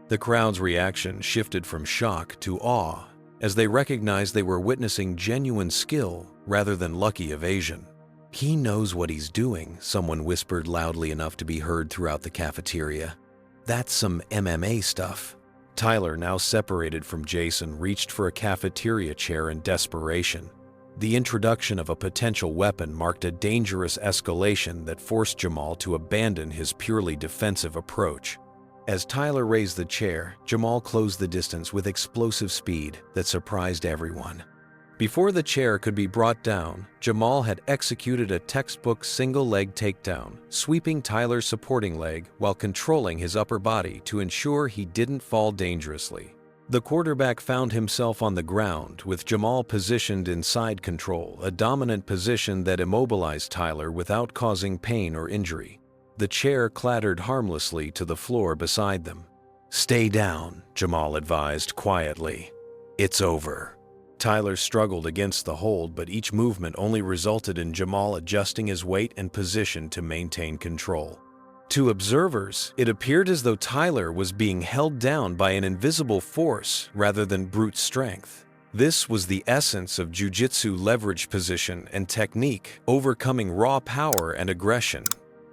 The crowd's reaction shifted from shock to awe as they recognized they were witnessing genuine skill rather than lucky evasion. "He knows what he's doing," someone whispered loudly enough to be heard throughout the cafeteria. "That's some MMA stuff." Tyler, now separated from Jason, reached for a cafeteria chair in desperation. The introduction of a potential weapon marked a dangerous escalation that forced Jamal to abandon his purely defensive approach. As Tyler raised the chair, Jamal closed the distance with explosive speed that surprised everyone. Before the chair could be brought down, Jamal had executed a textbook single-leg takedown, sweeping Tyler's supporting leg while controlling his upper body to ensure he didn't fall dangerously. The quarterback found himself on the ground with Jamal positioned in side control, a dominant position that immobilized Tyler without causing pain or injury. The chair clattered harmlessly to the floor beside them. "Stay down," Jamal advised quietly. "It's over." Tyler struggled against the hold, but each movement only resulted in Jamal adjusting his weight and position to maintain control. To observers, it appeared as though Tyler was being held down by an invisible force rather than brute strength. This was the essence of Jiu-Jitsu leverage position and technique, overcoming raw power and aggression.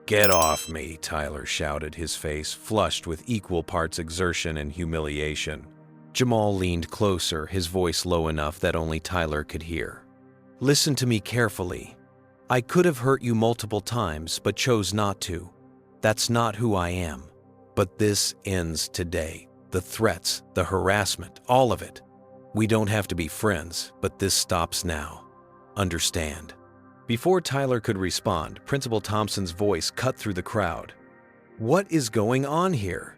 "Get off me," Tyler shouted, his face flushed with equal parts exertion and humiliation. Jamal leaned closer, his voice low enough that only Tyler could hear. "Listen to me carefully. I could have hurt you multiple times, but chose not to. That's not who I am. But this ends today. The threats, the harassment, all of it. We don't have to be friends, but this stops now. Understand?" Before Tyler could respond, Principal Thompson's voice cut through the crowd. "What is going on here?"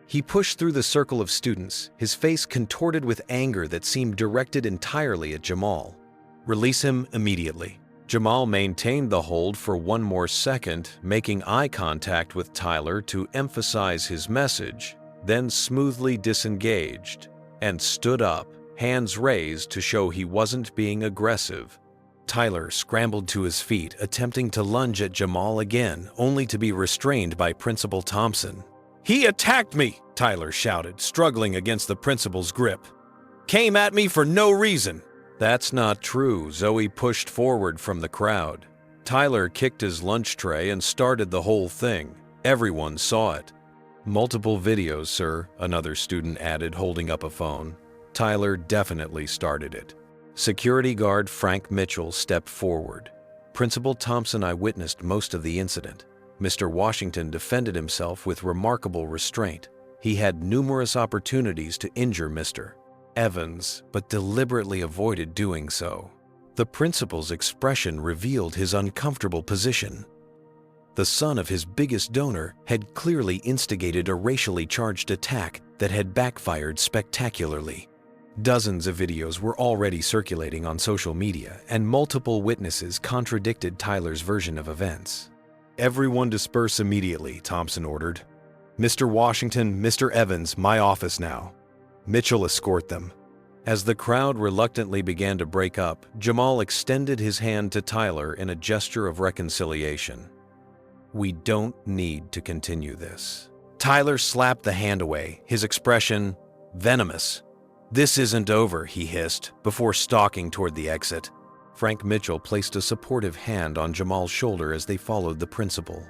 He pushed through the circle of students, his face contorted with anger that seemed directed entirely at Jamal. "Release him immediately." Jamal maintained the hold for one more second, making eye contact with Tyler to emphasize his message, then smoothly disengaged and stood up, hands raised to show he wasn't being aggressive. Tyler scrambled to his feet, attempting to lunge at Jamal again, only to be restrained by Principal Thompson. "He attacked me!" Tyler shouted, struggling against the principal's grip. "Came at me for no reason!" "That's not true," Zoe pushed forward from the crowd. Tyler kicked his lunch tray and started the whole thing. Everyone saw it. "Multiple videos, sir," another student added, holding up a phone. Tyler definitely started it. Security guard Frank Mitchell stepped forward. "Principal Thompson, I witnessed most of the incident. Mr. Washington defended himself with remarkable restraint. He had numerous opportunities to injure Mr. Evans, but deliberately avoided doing so." The principal's expression revealed his uncomfortable position. The son of his biggest donor had clearly instigated a racially charged attack that had backfired spectacularly. Dozens of videos were already circulating on social media, and multiple witnesses contradicted Tyler's version of events. "Everyone disperse immediately," Thompson ordered. "Mr. Washington, Mr. Evans, my office now." Mitchell escort them. As the crowd reluctantly began to break up, Jamal extended his hand to Tyler in a gesture of reconciliation. "We don't need to continue this." Tyler slapped the hand away, his expression venomous. "This isn't over," he hissed, before stalking toward the exit. Frank Mitchell placed a supportive hand on Jamal's shoulder as they followed the principal.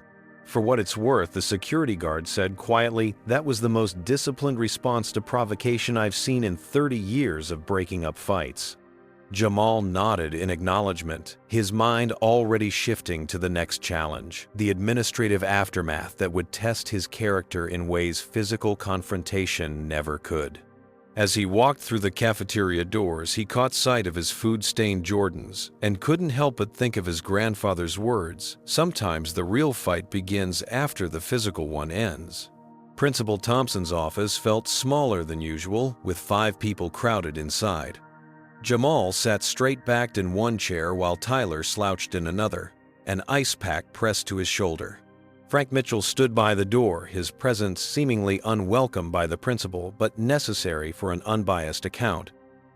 For what it's worth, the security guard said quietly, "That was the most disciplined response to provocation I've seen in 30 years of breaking up fights." Jamal nodded in acknowledgement, his mind already shifting to the next challenge, the administrative aftermath that would test his character in ways physical confrontation never could. As he walked through the cafeteria doors, he caught sight of his food-stained Jordans and couldn't help but think of his grandfather's words, "Sometimes the real fight begins after the physical one ends." Principal Thompson's office felt smaller than usual, with 5 people crowded inside. Jamal sat straight-backed in one chair while Tyler slouched in another, an ice pack pressed to his shoulder. Frank Mitchell stood by the door, his presence seemingly unwelcome by the principal, but necessary for an unbiased account.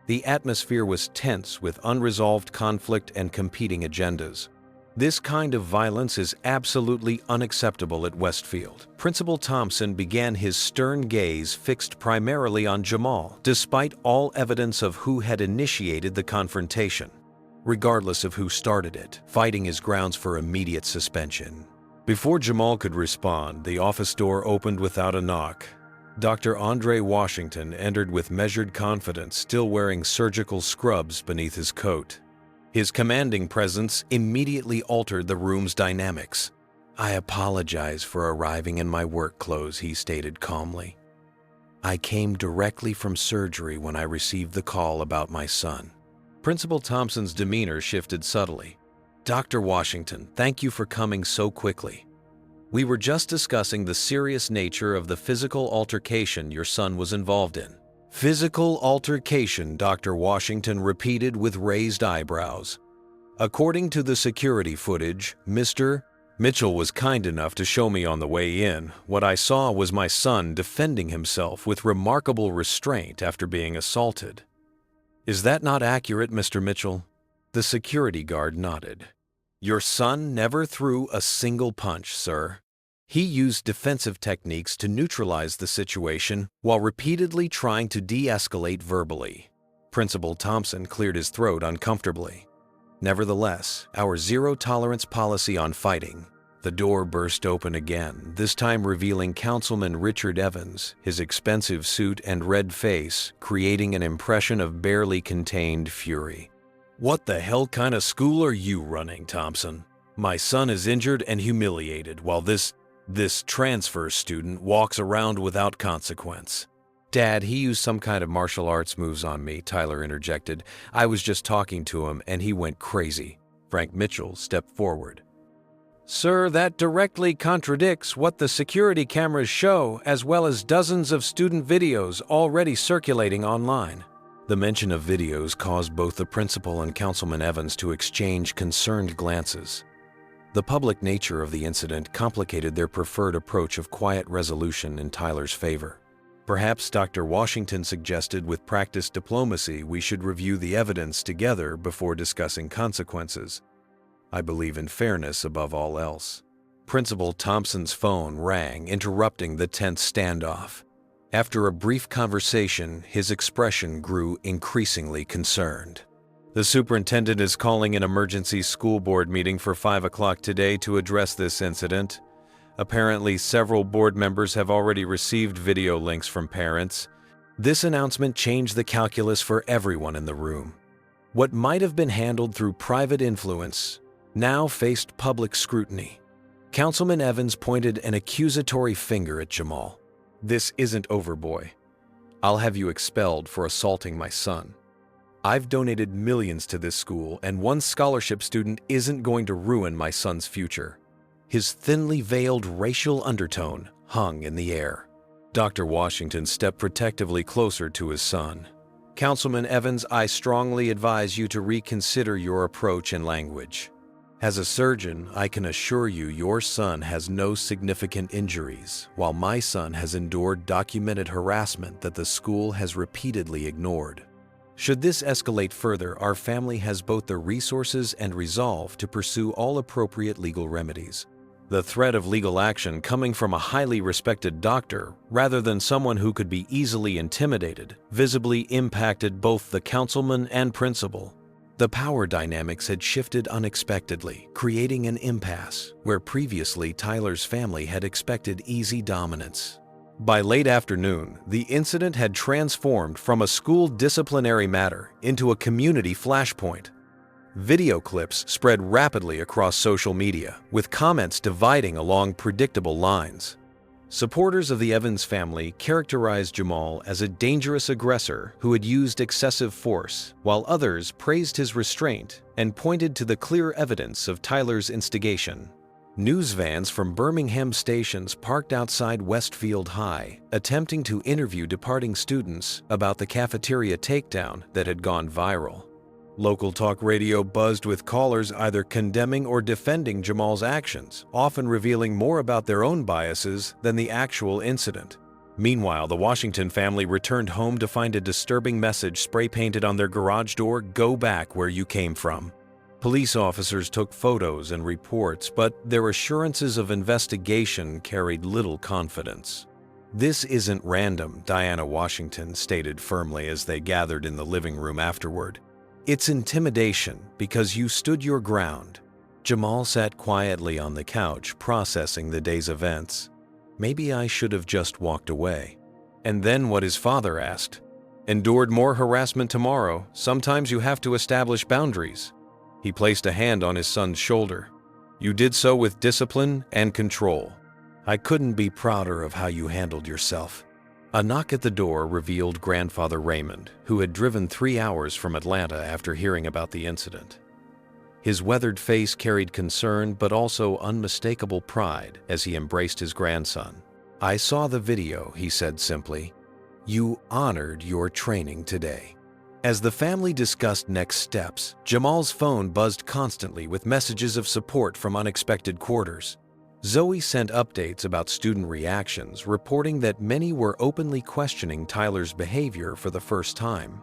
The atmosphere was tense with unresolved conflict and competing agendas. This kind of violence is absolutely unacceptable at Westfield. Principal Thompson began his stern gaze fixed primarily on Jamal, despite all evidence of who had initiated the confrontation. Regardless of who started it, fighting is grounds for immediate suspension. Before Jamal could respond, the office door opened without a knock. Dr. Andre Washington entered with measured confidence, still wearing surgical scrubs beneath his coat. His commanding presence immediately altered the room's dynamics. "I apologize for arriving in my work clothes," he stated calmly. "I came directly from surgery when I received the call about my son." Principal Thompson's demeanor shifted subtly. "Dr. Washington, thank you for coming so quickly. We were just discussing the serious nature of the physical altercation your son was involved in." "Physical altercation," Dr. Washington repeated with raised eyebrows. "According to the security footage, Mr. Mitchell was kind enough to show me on the way in. What I saw was my son defending himself with remarkable restraint after being assaulted." "Is that not accurate, Mr. Mitchell?" The security guard nodded. "Your son never threw a single punch, sir. He used defensive techniques to neutralize the situation while repeatedly trying to de-escalate verbally. Principal Thompson cleared his throat uncomfortably. Nevertheless, our zero-tolerance policy on fighting. The door burst open again, this time revealing Councilman Richard Evans, his expensive suit and red face, creating an impression of barely contained fury. "What the hell kind of school are you running, Thompson? My son is injured and humiliated while this transfer student walks around without consequence." "Dad, he used some kind of martial arts moves on me," Tyler interjected. "I was just talking to him and he went crazy." Frank Mitchell stepped forward. "Sir, that directly contradicts what the security cameras show, as well as dozens of student videos already circulating online." The mention of videos caused both the principal and Councilman Evans to exchange concerned glances. The public nature of the incident complicated their preferred approach of quiet resolution in Tyler's favor. Perhaps Dr. Washington suggested with practiced diplomacy we should review the evidence together before discussing consequences. I believe in fairness above all else. Principal Thompson's phone rang, interrupting the tense standoff. After a brief conversation, his expression grew increasingly concerned. "The superintendent is calling an emergency school board meeting for 5 o'clock today to address this incident. Apparently, several board members have already received video links from parents." This announcement changed the calculus for everyone in the room. What might have been handled through private influence now faced public scrutiny. Councilman Evans pointed an accusatory finger at Jamal. "This isn't over, boy. I'll have you expelled for assaulting my son. I've donated millions to this school, and one scholarship student isn't going to ruin my son's future." His thinly veiled racial undertone hung in the air. Dr. Washington stepped protectively closer to his son. "Councilman Evans, I strongly advise you to reconsider your approach and language. As a surgeon, I can assure you your son has no significant injuries, while my son has endured documented harassment that the school has repeatedly ignored. Should this escalate further, our family has both the resources and resolve to pursue all appropriate legal remedies." The threat of legal action coming from a highly respected doctor, rather than someone who could be easily intimidated, visibly impacted both the councilman and principal. The power dynamics had shifted unexpectedly, creating an impasse where previously Tyler's family had expected easy dominance. By late afternoon, the incident had transformed from a school disciplinary matter into a community flashpoint. Video clips spread rapidly across social media, with comments dividing along predictable lines. Supporters of the Evans family characterized Jamal as a dangerous aggressor who had used excessive force, while others praised his restraint and pointed to the clear evidence of Tyler's instigation. News vans from Birmingham stations parked outside Westfield High, attempting to interview departing students about the cafeteria takedown that had gone viral. Local talk radio buzzed with callers either condemning or defending Jamal's actions, often revealing more about their own biases than the actual incident. Meanwhile, the Washington family returned home to find a disturbing message spray-painted on their garage door, "Go back where you came from." Police officers took photos and reports, but their assurances of investigation carried little confidence. "This isn't random," Diana Washington stated firmly as they gathered in the living room afterward. "It's intimidation because you stood your ground." Jamal sat quietly on the couch, processing the day's events. Maybe I should have just walked away. And then what his father asked. "Endured more harassment tomorrow. Sometimes you have to establish boundaries." He placed a hand on his son's shoulder. "You did so with discipline and control. I couldn't be prouder of how you handled yourself." A knock at the door revealed Grandfather Raymond, who had driven 3 hours from Atlanta after hearing about the incident. His weathered face carried concern but also unmistakable pride as he embraced his grandson. "I saw the video," he said simply. "You honored your training today." As the family discussed next steps, Jamal's phone buzzed constantly with messages of support from unexpected quarters. Zoe sent updates about student reactions, reporting that many were openly questioning Tyler's behavior for the first time.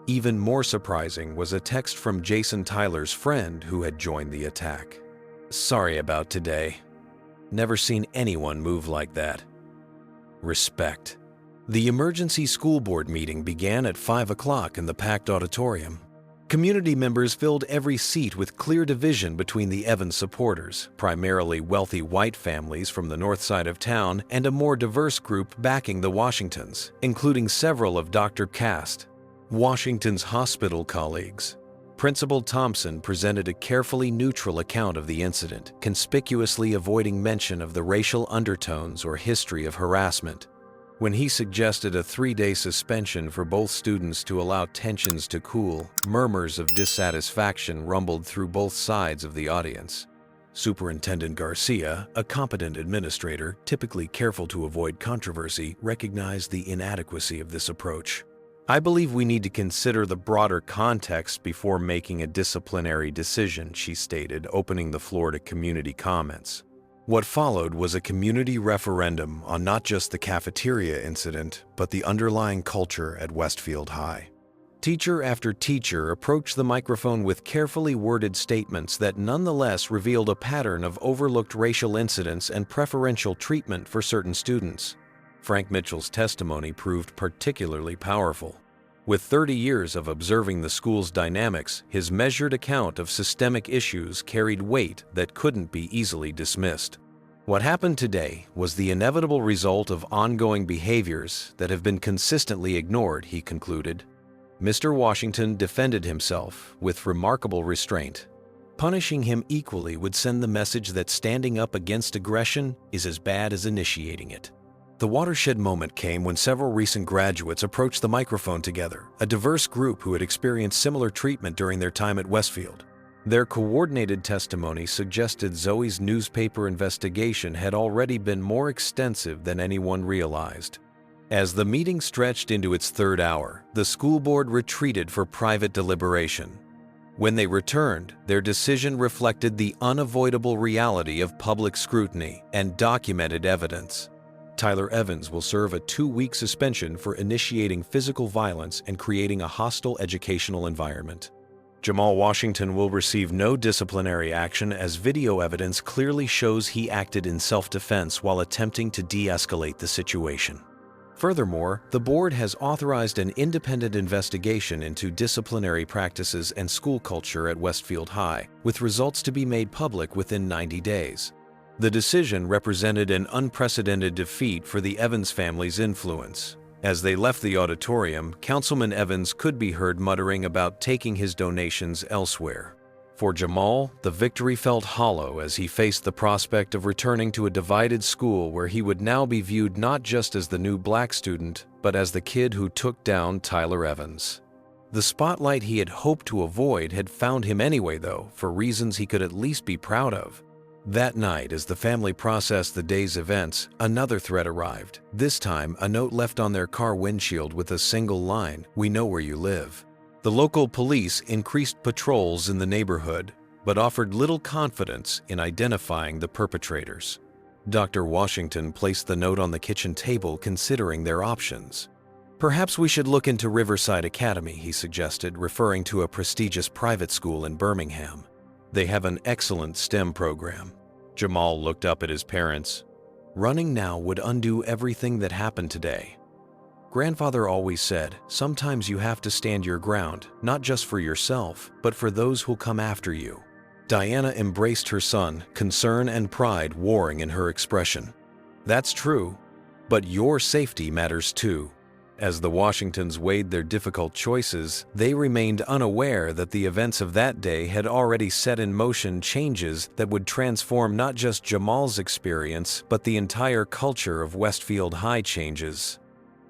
Even more surprising was a text from Jason, Tyler's friend, who had joined the attack. "Sorry about today. Never seen anyone move like that. Respect. The emergency school board meeting began at 5 o'clock in the packed auditorium. Community members filled every seat with clear division between the Evans supporters, primarily wealthy white families from the north side of town, and a more diverse group backing the Washingtons, including several of Dr. Cast, Washington's hospital colleagues. Principal Thompson presented a carefully neutral account of the incident, conspicuously avoiding mention of the racial undertones or history of harassment. When he suggested a 3-day suspension for both students to allow tensions to cool, murmurs of dissatisfaction rumbled through both sides of the audience. Superintendent Garcia, a competent administrator, typically careful to avoid controversy, recognized the inadequacy of this approach. "I believe we need to consider the broader context before making a disciplinary decision," she stated, opening the floor to community comments. What followed was a community referendum on not just the cafeteria incident, but the underlying culture at Westfield High. Teacher after teacher approached the microphone with carefully worded statements that nonetheless revealed a pattern of overlooked racial incidents and preferential treatment for certain students. Frank Mitchell's testimony proved particularly powerful. With 30 years of observing the school's dynamics, his measured account of systemic issues carried weight that couldn't be easily dismissed. What happened today was the inevitable result of ongoing behaviors that have been consistently ignored, he concluded. Mr. Washington defended himself with remarkable restraint. Punishing him equally would send the message that standing up against aggression is as bad as initiating it. The watershed moment came when several recent graduates approached the microphone together, a diverse group who had experienced similar treatment during their time at Westfield. Their coordinated testimony suggested Zoe's newspaper investigation had already been more extensive than anyone realized. As the meeting stretched into its third hour, the school board retreated for private deliberation. When they returned, their decision reflected the unavoidable reality of public scrutiny and documented evidence. Tyler Evans will serve a 2-week suspension for initiating physical violence and creating a hostile educational environment. Jamal Washington will receive no disciplinary action as video evidence clearly shows he acted in self-defense while attempting to de-escalate the situation. Furthermore, the board has authorized an independent investigation into disciplinary practices and school culture at Westfield High, with results to be made public within 90 days. The decision represented an unprecedented defeat for the Evans family's influence. As they left the auditorium, Councilman Evans could be heard muttering about taking his donations elsewhere. For Jamal, the victory felt hollow as he faced the prospect of returning to a divided school where he would now be viewed not just as the new black student, but as the kid who took down Tyler Evans. The spotlight he had hoped to avoid had found him anyway, though, for reasons he could at least be proud of. That night, as the family processed the day's events, another threat arrived. This time, a note left on their car windshield with a single line, "We know where you live." The local police increased patrols in the neighborhood, but offered little confidence in identifying the perpetrators. Dr. Washington placed the note on the kitchen table, considering their options. "Perhaps we should look into Riverside Academy," he suggested, referring to a prestigious private school in Birmingham. "They have an excellent STEM program." Jamal looked up at his parents. Running now would undo everything that happened today. Grandfather always said, sometimes you have to stand your ground, not just for yourself, but for those who'll come after you. Diana embraced her son, concern and pride warring in her expression. "That's true, but your safety matters too." As the Washingtons weighed their difficult choices, they remained unaware that the events of that day had already set in motion changes that would transform not just Jamal's experience, but the entire culture of Westfield High. Changes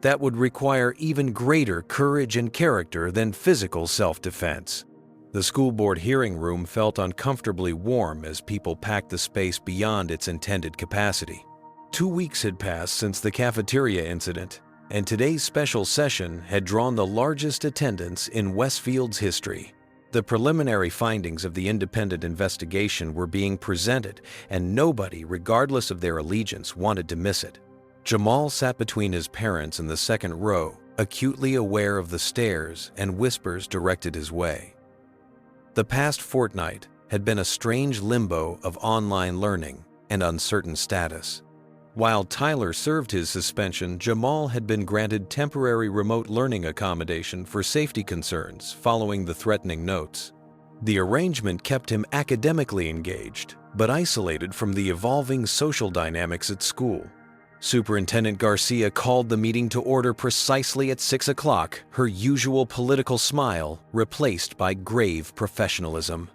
that would require even greater courage and character than physical self-defense. The school board hearing room felt uncomfortably warm as people packed the space beyond its intended capacity. 2 weeks had passed since the cafeteria incident, and today's special session had drawn the largest attendance in Westfield's history. The preliminary findings of the independent investigation were being presented, and nobody, regardless of their allegiance, wanted to miss it. Jamal sat between his parents in the second row, acutely aware of the stares and whispers directed his way. The past fortnight had been a strange limbo of online learning, and uncertain status. While Tyler served his suspension, Jamal had been granted temporary remote learning accommodation for safety concerns following the threatening notes. The arrangement kept him academically engaged, but isolated from the evolving social dynamics at school. Superintendent Garcia called the meeting to order precisely at 6 o'clock, her usual political smile replaced by grave professionalism.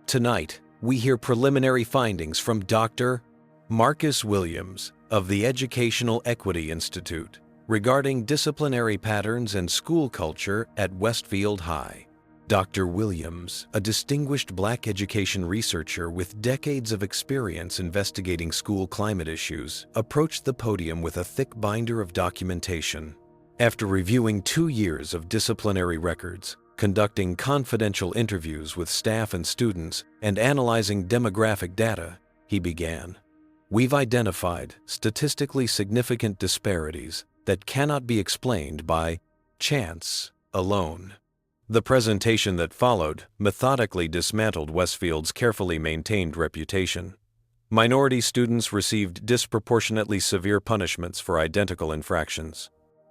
Tonight, we hear preliminary findings from Dr. Marcus Williams of the Educational Equity Institute regarding disciplinary patterns and school culture at Westfield High. Dr. Williams, a distinguished Black education researcher with decades of experience investigating school climate issues, approached the podium with a thick binder of documentation. After reviewing 2 years of disciplinary records, conducting confidential interviews with staff and students, and analyzing demographic data, he began. We've identified statistically significant disparities that cannot be explained by chance alone. The presentation that followed methodically dismantled Westfield's carefully maintained reputation. Minority students received disproportionately severe punishments for identical infractions.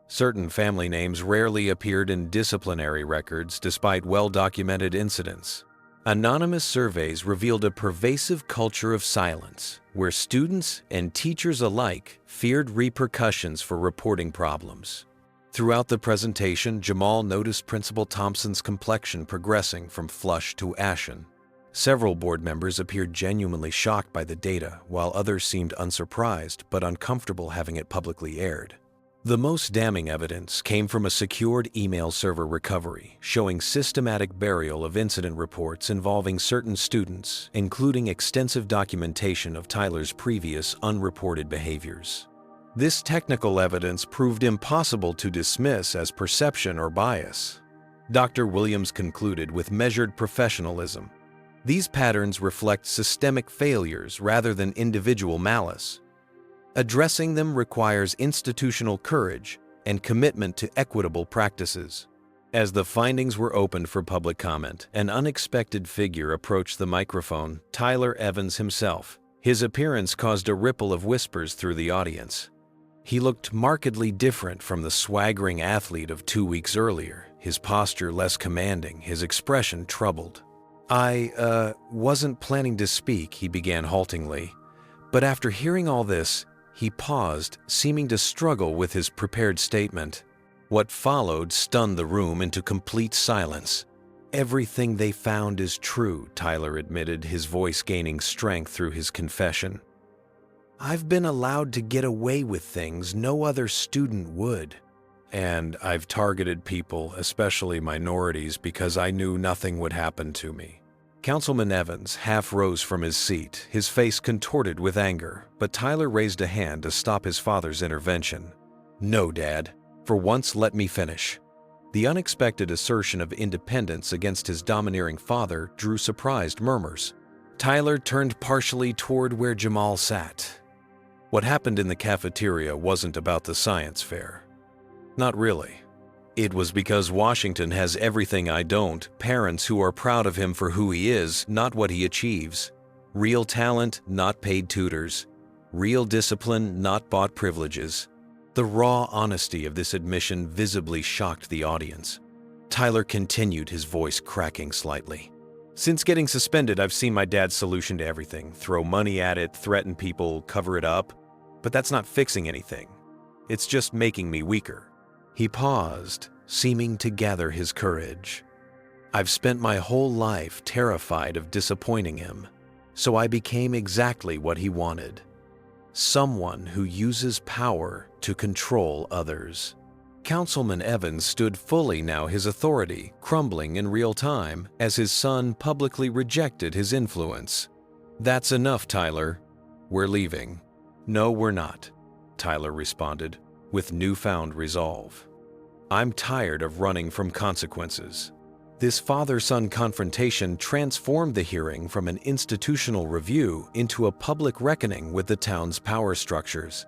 Certain family names rarely appeared in disciplinary records despite well-documented incidents. Anonymous surveys revealed a pervasive culture of silence, where students and teachers alike feared repercussions for reporting problems. Throughout the presentation, Jamal noticed Principal Thompson's complexion progressing from flush to ashen. Several board members appeared genuinely shocked by the data, while others seemed unsurprised but uncomfortable having it publicly aired. The most damning evidence came from a secured email server recovery, showing systematic burial of incident reports involving certain students, including extensive documentation of Tyler's previous unreported behaviors. This technical evidence proved impossible to dismiss as perception or bias. Dr. Williams concluded with measured professionalism. These patterns reflect systemic failures rather than individual malice. Addressing them requires institutional courage and commitment to equitable practices. As the findings were opened for public comment, an unexpected figure approached the microphone, Tyler Evans himself. His appearance caused a ripple of whispers through the audience. He looked markedly different from the swaggering athlete of 2 weeks earlier, his posture less commanding, his expression troubled. I wasn't planning to speak, he began haltingly. But after hearing all this, he paused, seeming to struggle with his prepared statement. What followed stunned the room into complete silence. Everything they found is true, Tyler admitted, his voice gaining strength through his confession. I've been allowed to get away with things no other student would. And I've targeted people, especially minorities, because I knew nothing would happen to me. Councilman Evans half rose from his seat, his face contorted with anger, but Tyler raised a hand to stop his father's intervention. No, Dad. For once, let me finish. The unexpected assertion of independence against his domineering father drew surprised murmurs. Tyler turned partially toward where Jamal sat. What happened in the cafeteria wasn't about the science fair. Not really. It was because Washington has everything I don't, parents who are proud of him for who he is, not what he achieves. Real talent, not paid tutors. Real discipline, not bought privileges. The raw honesty of this admission visibly shocked the audience. Tyler continued, his voice cracking slightly. Since getting suspended, I've seen my dad's solution to everything. Throw money at it, threaten people, cover it up. But that's not fixing anything. It's just making me weaker. He paused, seeming to gather his courage. I've spent my whole life terrified of disappointing him, so I became exactly what he wanted. Someone who uses power to control others. Councilman Evans stood fully now, his authority crumbling in real time as his son publicly rejected his influence. That's enough, Tyler. We're leaving. No, we're not, Tyler responded with newfound resolve. I'm tired of running from consequences. This father-son confrontation transformed the hearing from an institutional review into a public reckoning with the town's power structures.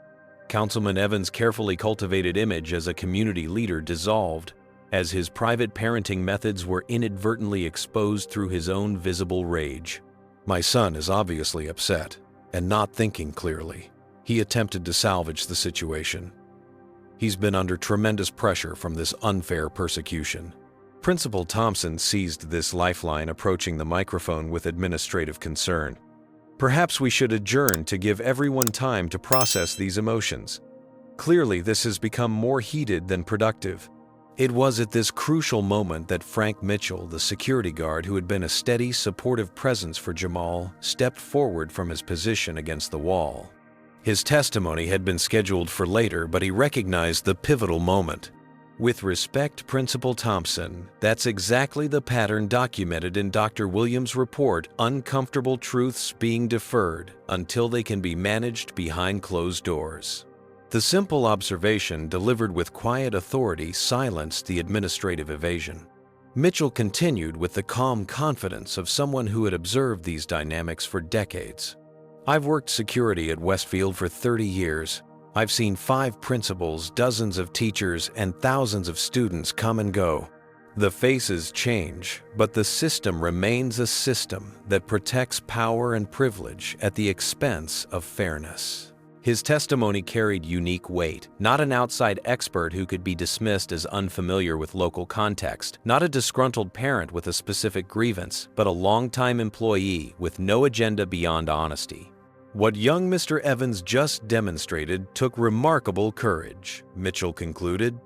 Councilman Evans' carefully cultivated image as a community leader dissolved as his private parenting methods were inadvertently exposed through his own visible rage. My son is obviously upset. and not thinking clearly. He attempted to salvage the situation. He's been under tremendous pressure from this unfair persecution. Principal Thompson seized this lifeline, approaching the microphone with administrative concern. Perhaps we should adjourn to give everyone time to process these emotions. Clearly, this has become more heated than productive. It was at this crucial moment that Frank Mitchell, the security guard who had been a steady, supportive presence for Jamal, stepped forward from his position against the wall. His testimony had been scheduled for later, but he recognized the pivotal moment. With respect, Principal Thompson, that's exactly the pattern documented in Dr. Williams' report, Uncomfortable Truths Being Deferred Until They Can Be Managed Behind Closed Doors. The simple observation, delivered with quiet authority, silenced the administrative evasion. Mitchell continued with the calm confidence of someone who had observed these dynamics for decades. I've worked security at Westfield for 30 years. I've seen 5 principals, dozens of teachers, and thousands of students come and go. The faces change, but the system remains a system that protects power and privilege at the expense of fairness. His testimony carried unique weight, not an outside expert who could be dismissed as unfamiliar with local context, not a disgruntled parent with a specific grievance, but a longtime employee with no agenda beyond honesty. What young Mr. Evans just demonstrated took remarkable courage, Mitchell concluded.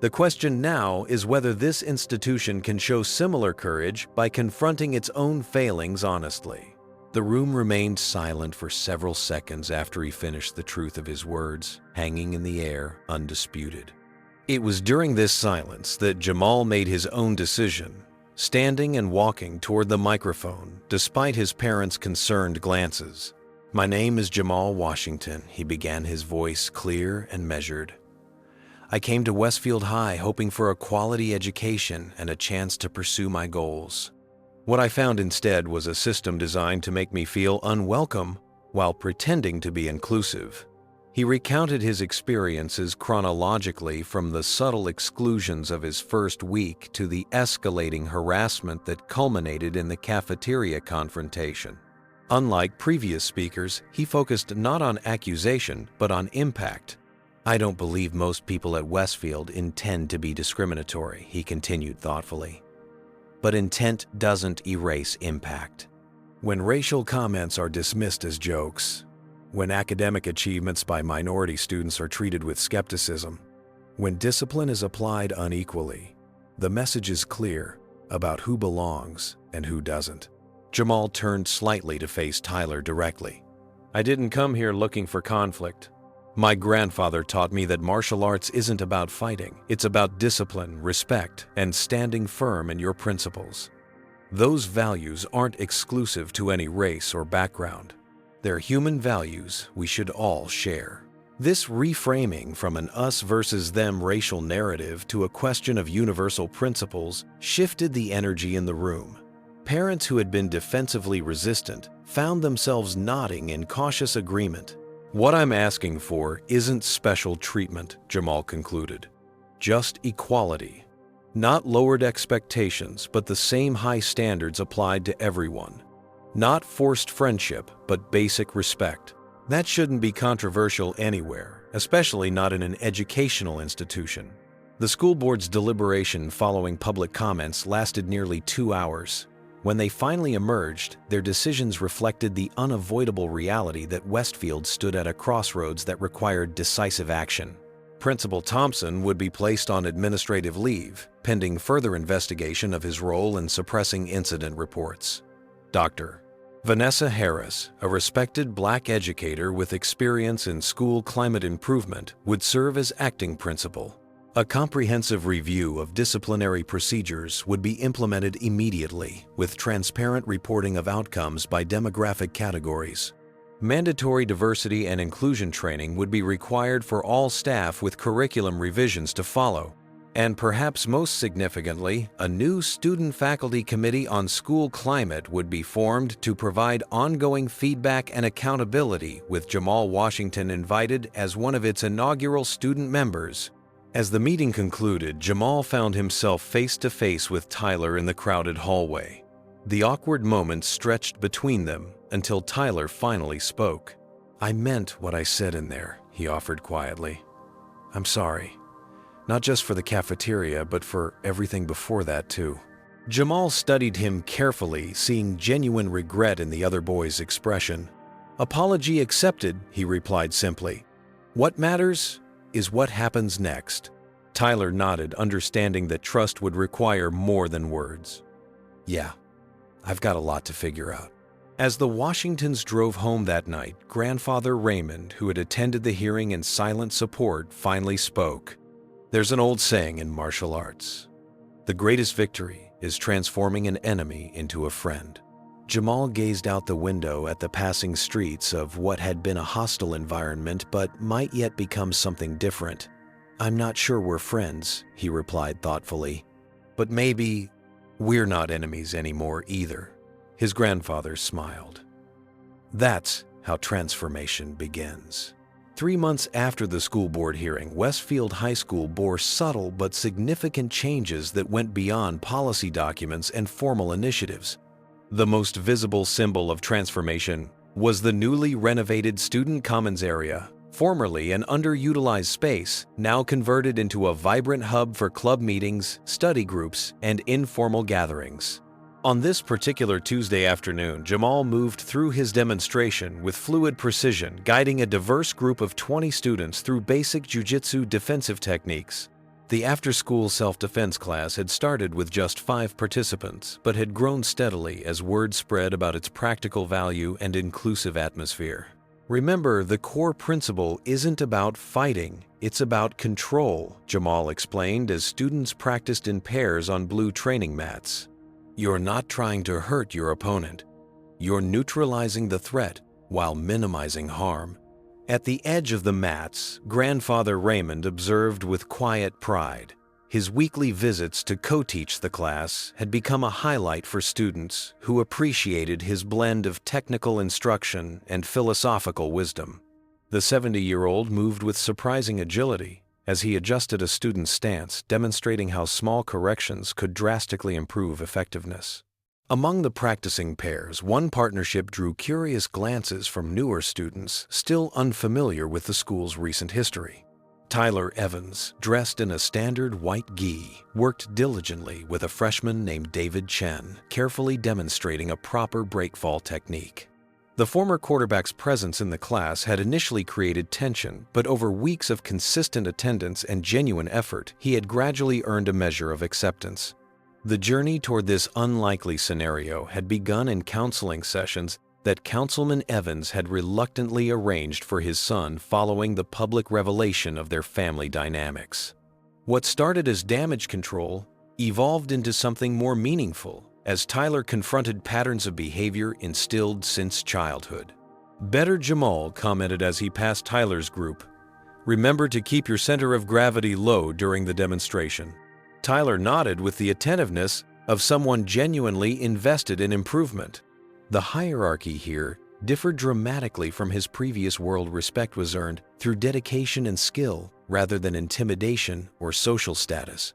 The question now is whether this institution can show similar courage by confronting its own failings honestly. The room remained silent for several seconds after he finished the truth of his words, hanging in the air, undisputed. It was during this silence that Jamal made his own decision, standing and walking toward the microphone, despite his parents' concerned glances. "My name is Jamal Washington," he began, his voice clear and measured. "I came to Westfield High hoping for a quality education and a chance to pursue my goals. What I found instead was a system designed to make me feel unwelcome while pretending to be inclusive." He recounted his experiences chronologically, from the subtle exclusions of his first week to the escalating harassment that culminated in the cafeteria confrontation. Unlike previous speakers, he focused not on accusation but on impact. "I don't believe most people at Westfield intend to be discriminatory," he continued thoughtfully. "But intent doesn't erase impact. When racial comments are dismissed as jokes, when academic achievements by minority students are treated with skepticism, when discipline is applied unequally, the message is clear about who belongs and who doesn't." Jamal turned slightly to face Tyler directly. "I didn't come here looking for conflict. My grandfather taught me that martial arts isn't about fighting. It's about discipline, respect, and standing firm in your principles. Those values aren't exclusive to any race or background. They're human values we should all share." This reframing from an us versus them racial narrative to a question of universal principles shifted the energy in the room. Parents who had been defensively resistant found themselves nodding in cautious agreement. "What I'm asking for isn't special treatment," Jamal concluded. "Just equality. Not lowered expectations, but the same high standards applied to everyone. Not forced friendship, but basic respect. That shouldn't be controversial anywhere, especially not in an educational institution." The school board's deliberation following public comments lasted nearly 2 hours. When they finally emerged, their decisions reflected the unavoidable reality that Westfield stood at a crossroads that required decisive action. Principal Thompson would be placed on administrative leave, pending further investigation of his role in suppressing incident reports. Dr. Vanessa Harris, a respected Black educator with experience in school climate improvement, would serve as acting principal. A comprehensive review of disciplinary procedures would be implemented immediately, with transparent reporting of outcomes by demographic categories. Mandatory diversity and inclusion training would be required for all staff, with curriculum revisions to follow. And perhaps most significantly, a new student-faculty committee on school climate would be formed to provide ongoing feedback and accountability, with Jamal Washington invited as one of its inaugural student members. As the meeting concluded, Jamal found himself face-to-face with Tyler in the crowded hallway. The awkward moment stretched between them, until Tyler finally spoke. "I meant what I said in there," he offered quietly. "I'm sorry. Not just for the cafeteria, but for everything before that, too." Jamal studied him carefully, seeing genuine regret in the other boy's expression. "Apology accepted," he replied simply. "What matters is what happens next." Tyler nodded, understanding that trust would require more than words. "Yeah, I've got a lot to figure out." As the Washingtons drove home that night, Grandfather Raymond, who had attended the hearing in silent support, finally spoke. "There's an old saying in martial arts. The greatest victory is transforming an enemy into a friend." Jamal gazed out the window at the passing streets of what had been a hostile environment but might yet become something different. "I'm not sure we're friends," he replied thoughtfully. "But maybe we're not enemies anymore either." His grandfather smiled. That's how transformation begins. 3 months after the school board hearing, Westfield High School bore subtle but significant changes that went beyond policy documents and formal initiatives. The most visible symbol of transformation was the newly renovated Student Commons area, formerly an underutilized space, now converted into a vibrant hub for club meetings, study groups, and informal gatherings. On this particular Tuesday afternoon, Jamal moved through his demonstration with fluid precision, guiding a diverse group of 20 students through basic Jiu-Jitsu defensive techniques. The after-school self-defense class had started with just 5 participants, but had grown steadily as word spread about its practical value and inclusive atmosphere. "Remember, the core principle isn't about fighting, it's about control," Jamal explained as students practiced in pairs on blue training mats. "You're not trying to hurt your opponent. You're neutralizing the threat while minimizing harm." At the edge of the mats, Grandfather Raymond observed with quiet pride. His weekly visits to co-teach the class had become a highlight for students who appreciated his blend of technical instruction and philosophical wisdom. The 70-year-old moved with surprising agility as he adjusted a student's stance, demonstrating how small corrections could drastically improve effectiveness. Among the practicing pairs, one partnership drew curious glances from newer students still unfamiliar with the school's recent history. Tyler Evans, dressed in a standard white gi, worked diligently with a freshman named David Chen, carefully demonstrating a proper breakfall technique. The former quarterback's presence in the class had initially created tension, but over weeks of consistent attendance and genuine effort, he had gradually earned a measure of acceptance. The journey toward this unlikely scenario had begun in counseling sessions that Councilman Evans had reluctantly arranged for his son following the public revelation of their family dynamics. What started as damage control evolved into something more meaningful as Tyler confronted patterns of behavior instilled since childhood. "Better," Jamal commented as he passed Tyler's group. "Remember to keep your center of gravity low during the demonstration." Tyler nodded with the attentiveness of someone genuinely invested in improvement. The hierarchy here differed dramatically from his previous world. Respect was earned through dedication and skill rather than intimidation or social status.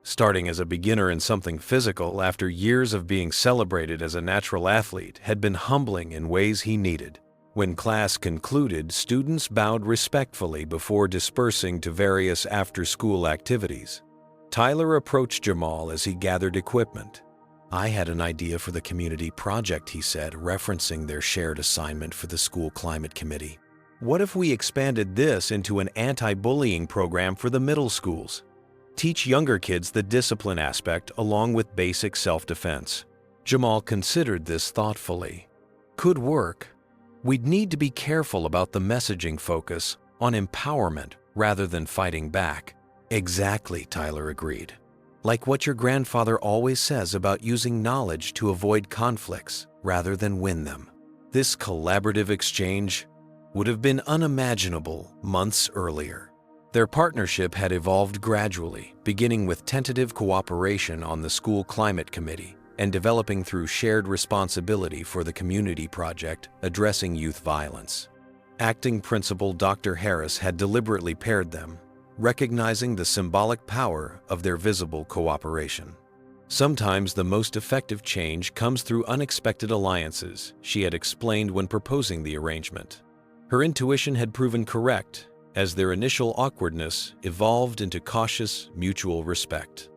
Starting as a beginner in something physical after years of being celebrated as a natural athlete had been humbling in ways he needed. When class concluded, students bowed respectfully before dispersing to various after-school activities. Tyler approached Jamal as he gathered equipment. "I had an idea for the community project," he said, referencing their shared assignment for the school climate committee. "What if we expanded this into an anti-bullying program for the middle schools? Teach younger kids the discipline aspect along with basic self-defense." Jamal considered this thoughtfully. "Could work. We'd need to be careful about the messaging focus on empowerment rather than fighting back." "Exactly," Tyler agreed. "Like what your grandfather always says about using knowledge to avoid conflicts rather than win them." This collaborative exchange would have been unimaginable months earlier. Their partnership had evolved gradually, beginning with tentative cooperation on the school climate committee and developing through shared responsibility for the community project addressing youth violence. Acting Principal Dr. Harris had deliberately paired them, recognizing the symbolic power of their visible cooperation. Sometimes the most effective change comes through unexpected alliances, she had explained when proposing the arrangement. Her intuition had proven correct, as their initial awkwardness evolved into cautious, mutual respect.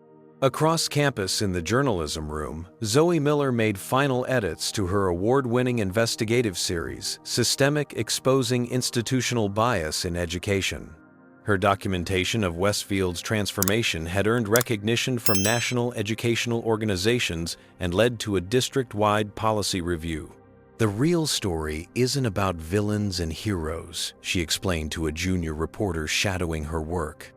Across campus in the journalism room, Zoe Miller made final edits to her award-winning investigative series, Systemic Exposing Institutional Bias in Education. Her documentation of Westfield's transformation had earned recognition from national educational organizations and led to a district-wide policy review. "The real story isn't about villains and heroes," she explained to a junior reporter shadowing her work.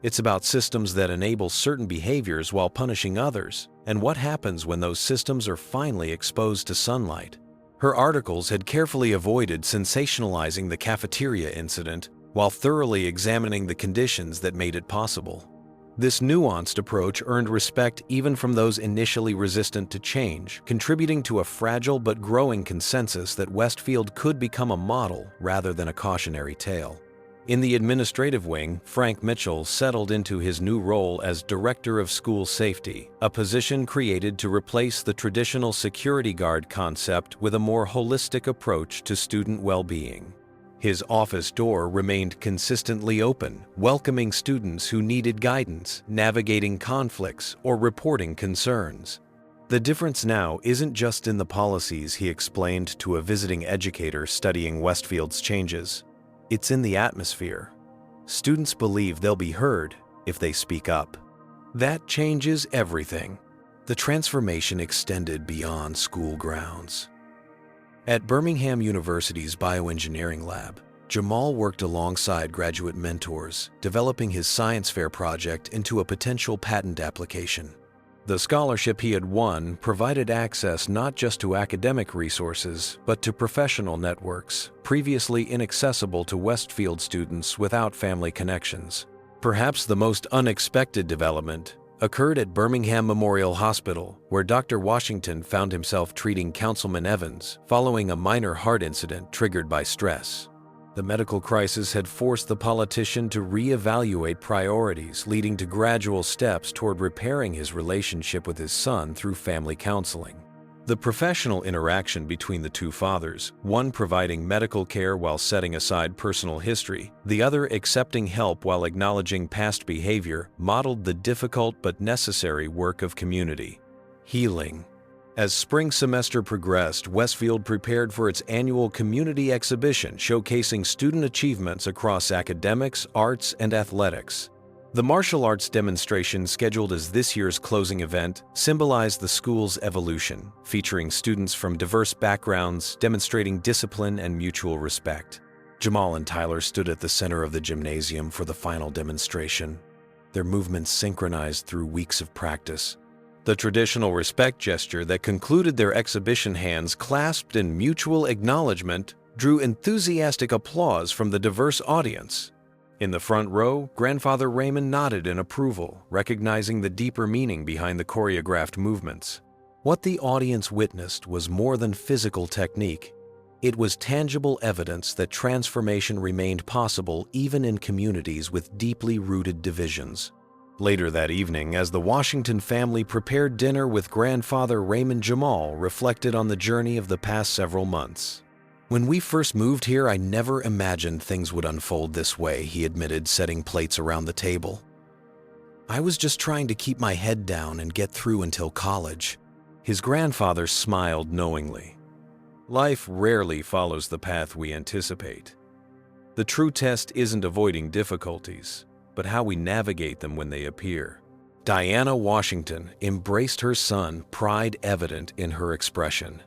"It's about systems that enable certain behaviors while punishing others, and what happens when those systems are finally exposed to sunlight." Her articles had carefully avoided sensationalizing the cafeteria incident while thoroughly examining the conditions that made it possible. This nuanced approach earned respect even from those initially resistant to change, contributing to a fragile but growing consensus that Westfield could become a model rather than a cautionary tale. In the administrative wing, Frank Mitchell settled into his new role as Director of School Safety, a position created to replace the traditional security guard concept with a more holistic approach to student well-being. His office door remained consistently open, welcoming students who needed guidance, navigating conflicts, or reporting concerns. "The difference now isn't just in the policies," he explained to a visiting educator studying Westfield's changes. "It's in the atmosphere. Students believe they'll be heard if they speak up. That changes everything." The transformation extended beyond school grounds. At Birmingham University's bioengineering lab, Jamal worked alongside graduate mentors, developing his science fair project into a potential patent application. The scholarship he had won provided access not just to academic resources, but to professional networks, previously inaccessible to Westfield students without family connections. Perhaps the most unexpected development occurred at Birmingham Memorial Hospital, where Dr. Washington found himself treating Councilman Evans following a minor heart incident triggered by stress. The medical crisis had forced the politician to reevaluate priorities, leading to gradual steps toward repairing his relationship with his son through family counseling. The professional interaction between the two fathers, one providing medical care while setting aside personal history, the other accepting help while acknowledging past behavior, modeled the difficult but necessary work of community healing. As spring semester progressed, Westfield prepared for its annual community exhibition showcasing student achievements across academics, arts, and athletics. The martial arts demonstration, scheduled as this year's closing event, symbolized the school's evolution, featuring students from diverse backgrounds demonstrating discipline and mutual respect. Jamal and Tyler stood at the center of the gymnasium for the final demonstration, their movements synchronized through weeks of practice. The traditional respect gesture that concluded their exhibition, hands clasped in mutual acknowledgement, drew enthusiastic applause from the diverse audience. In the front row, Grandfather Raymond nodded in approval, recognizing the deeper meaning behind the choreographed movements. What the audience witnessed was more than physical technique. It was tangible evidence that transformation remained possible even in communities with deeply rooted divisions. Later that evening, as the Washington family prepared dinner with Grandfather Raymond, Jamal reflected on the journey of the past several months. "When we first moved here, I never imagined things would unfold this way," he admitted, setting plates around the table. "I was just trying to keep my head down and get through until college." His grandfather smiled knowingly. "Life rarely follows the path we anticipate. The true test isn't avoiding difficulties, but how we navigate them when they appear." Diana Washington embraced her son, pride evident in her expression.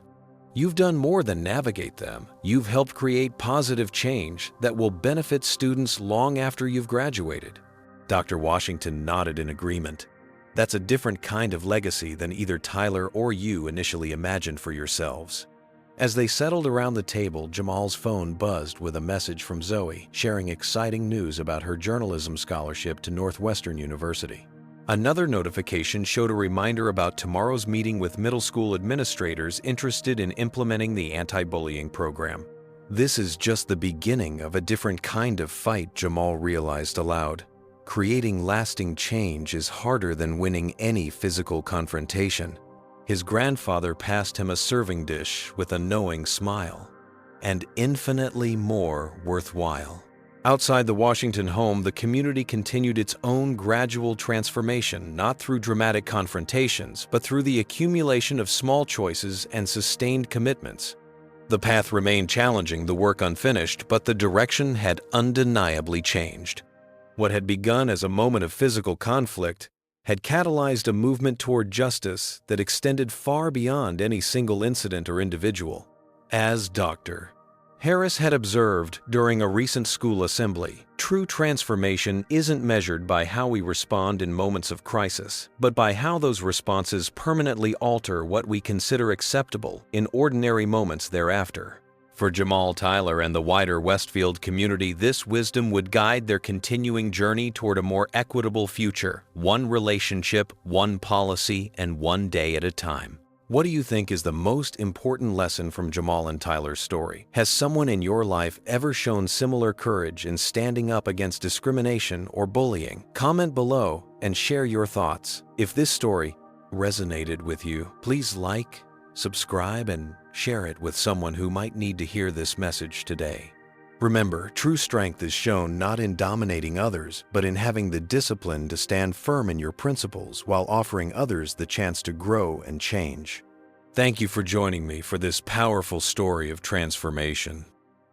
"You've done more than navigate them. You've helped create positive change that will benefit students long after you've graduated." Dr. Washington nodded in agreement. "That's a different kind of legacy than either Tyler or you initially imagined for yourselves." As they settled around the table, Jamal's phone buzzed with a message from Zoe, sharing exciting news about her journalism scholarship to Northwestern University. Another notification showed a reminder about tomorrow's meeting with middle school administrators interested in implementing the anti-bullying program. "This is just the beginning of a different kind of fight," Jamal realized aloud. creating lasting change is harder than winning any physical confrontation. His grandfather passed him a serving dish with a knowing smile, and infinitely more worthwhile. Outside the Washington home, the community continued its own gradual transformation, not through dramatic confrontations, but through the accumulation of small choices and sustained commitments. The path remained challenging, the work unfinished, but the direction had undeniably changed. What had begun as a moment of physical conflict had catalyzed a movement toward justice that extended far beyond any single incident or individual. As Dr. Harris had observed during a recent school assembly, true transformation isn't measured by how we respond in moments of crisis, but by how those responses permanently alter what we consider acceptable in ordinary moments thereafter. For Jamal Tyler and the wider Westfield community, this wisdom would guide their continuing journey toward a more equitable future, one relationship, one policy, and one day at a time. What do you think is the most important lesson from Jamal and Tyler's story? Has someone in your life ever shown similar courage in standing up against discrimination or bullying? Comment below and share your thoughts. If this story resonated with you, please like, subscribe, and share it with someone who might need to hear this message today. Remember, true strength is shown not in dominating others, but in having the discipline to stand firm in your principles while offering others the chance to grow and change. Thank you for joining me for this powerful story of transformation.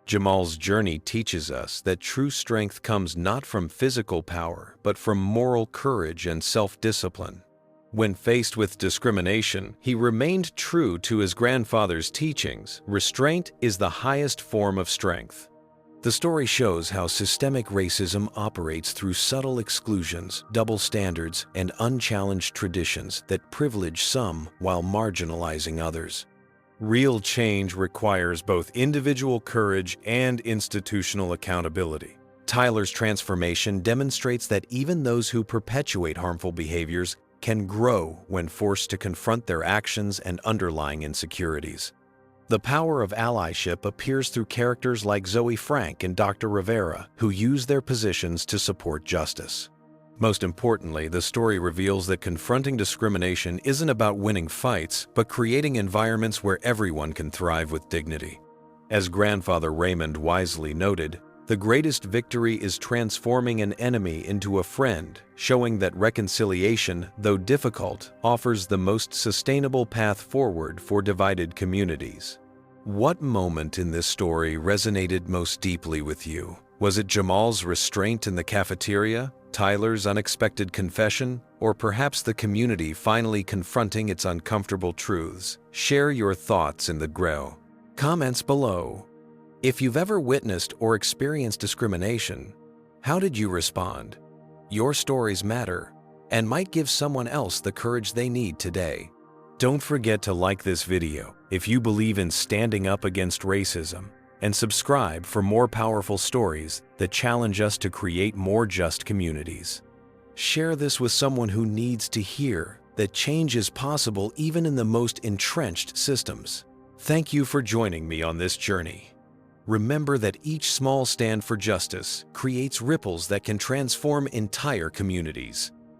Jamal's journey teaches us that true strength comes not from physical power, but from moral courage and self-discipline. When faced with discrimination, he remained true to his grandfather's teachings. Restraint is the highest form of strength. The story shows how systemic racism operates through subtle exclusions, double standards, and unchallenged traditions that privilege some while marginalizing others. Real change requires both individual courage and institutional accountability. Tyler's transformation demonstrates that even those who perpetuate harmful behaviors can grow when forced to confront their actions and underlying insecurities. The power of allyship appears through characters like Zoe Frank and Dr. Rivera, who use their positions to support justice. Most importantly, the story reveals that confronting discrimination isn't about winning fights, but creating environments where everyone can thrive with dignity. As grandfather Raymond wisely noted, the greatest victory is transforming an enemy into a friend, showing that reconciliation, though difficult, offers the most sustainable path forward for divided communities. What moment in this story resonated most deeply with you? Was it Jamal's restraint in the cafeteria, Tyler's unexpected confession, or perhaps the community finally confronting its uncomfortable truths? Share your thoughts in the comments below. If you've ever witnessed or experienced discrimination, how did you respond? Your stories matter and might give someone else the courage they need today. Don't forget to like this video if you believe in standing up against racism, and subscribe for more powerful stories that challenge us to create more just communities. Share this with someone who needs to hear that change is possible even in the most entrenched systems. Thank you for joining me on this journey. Remember that each small stand for justice creates ripples that can transform entire communities.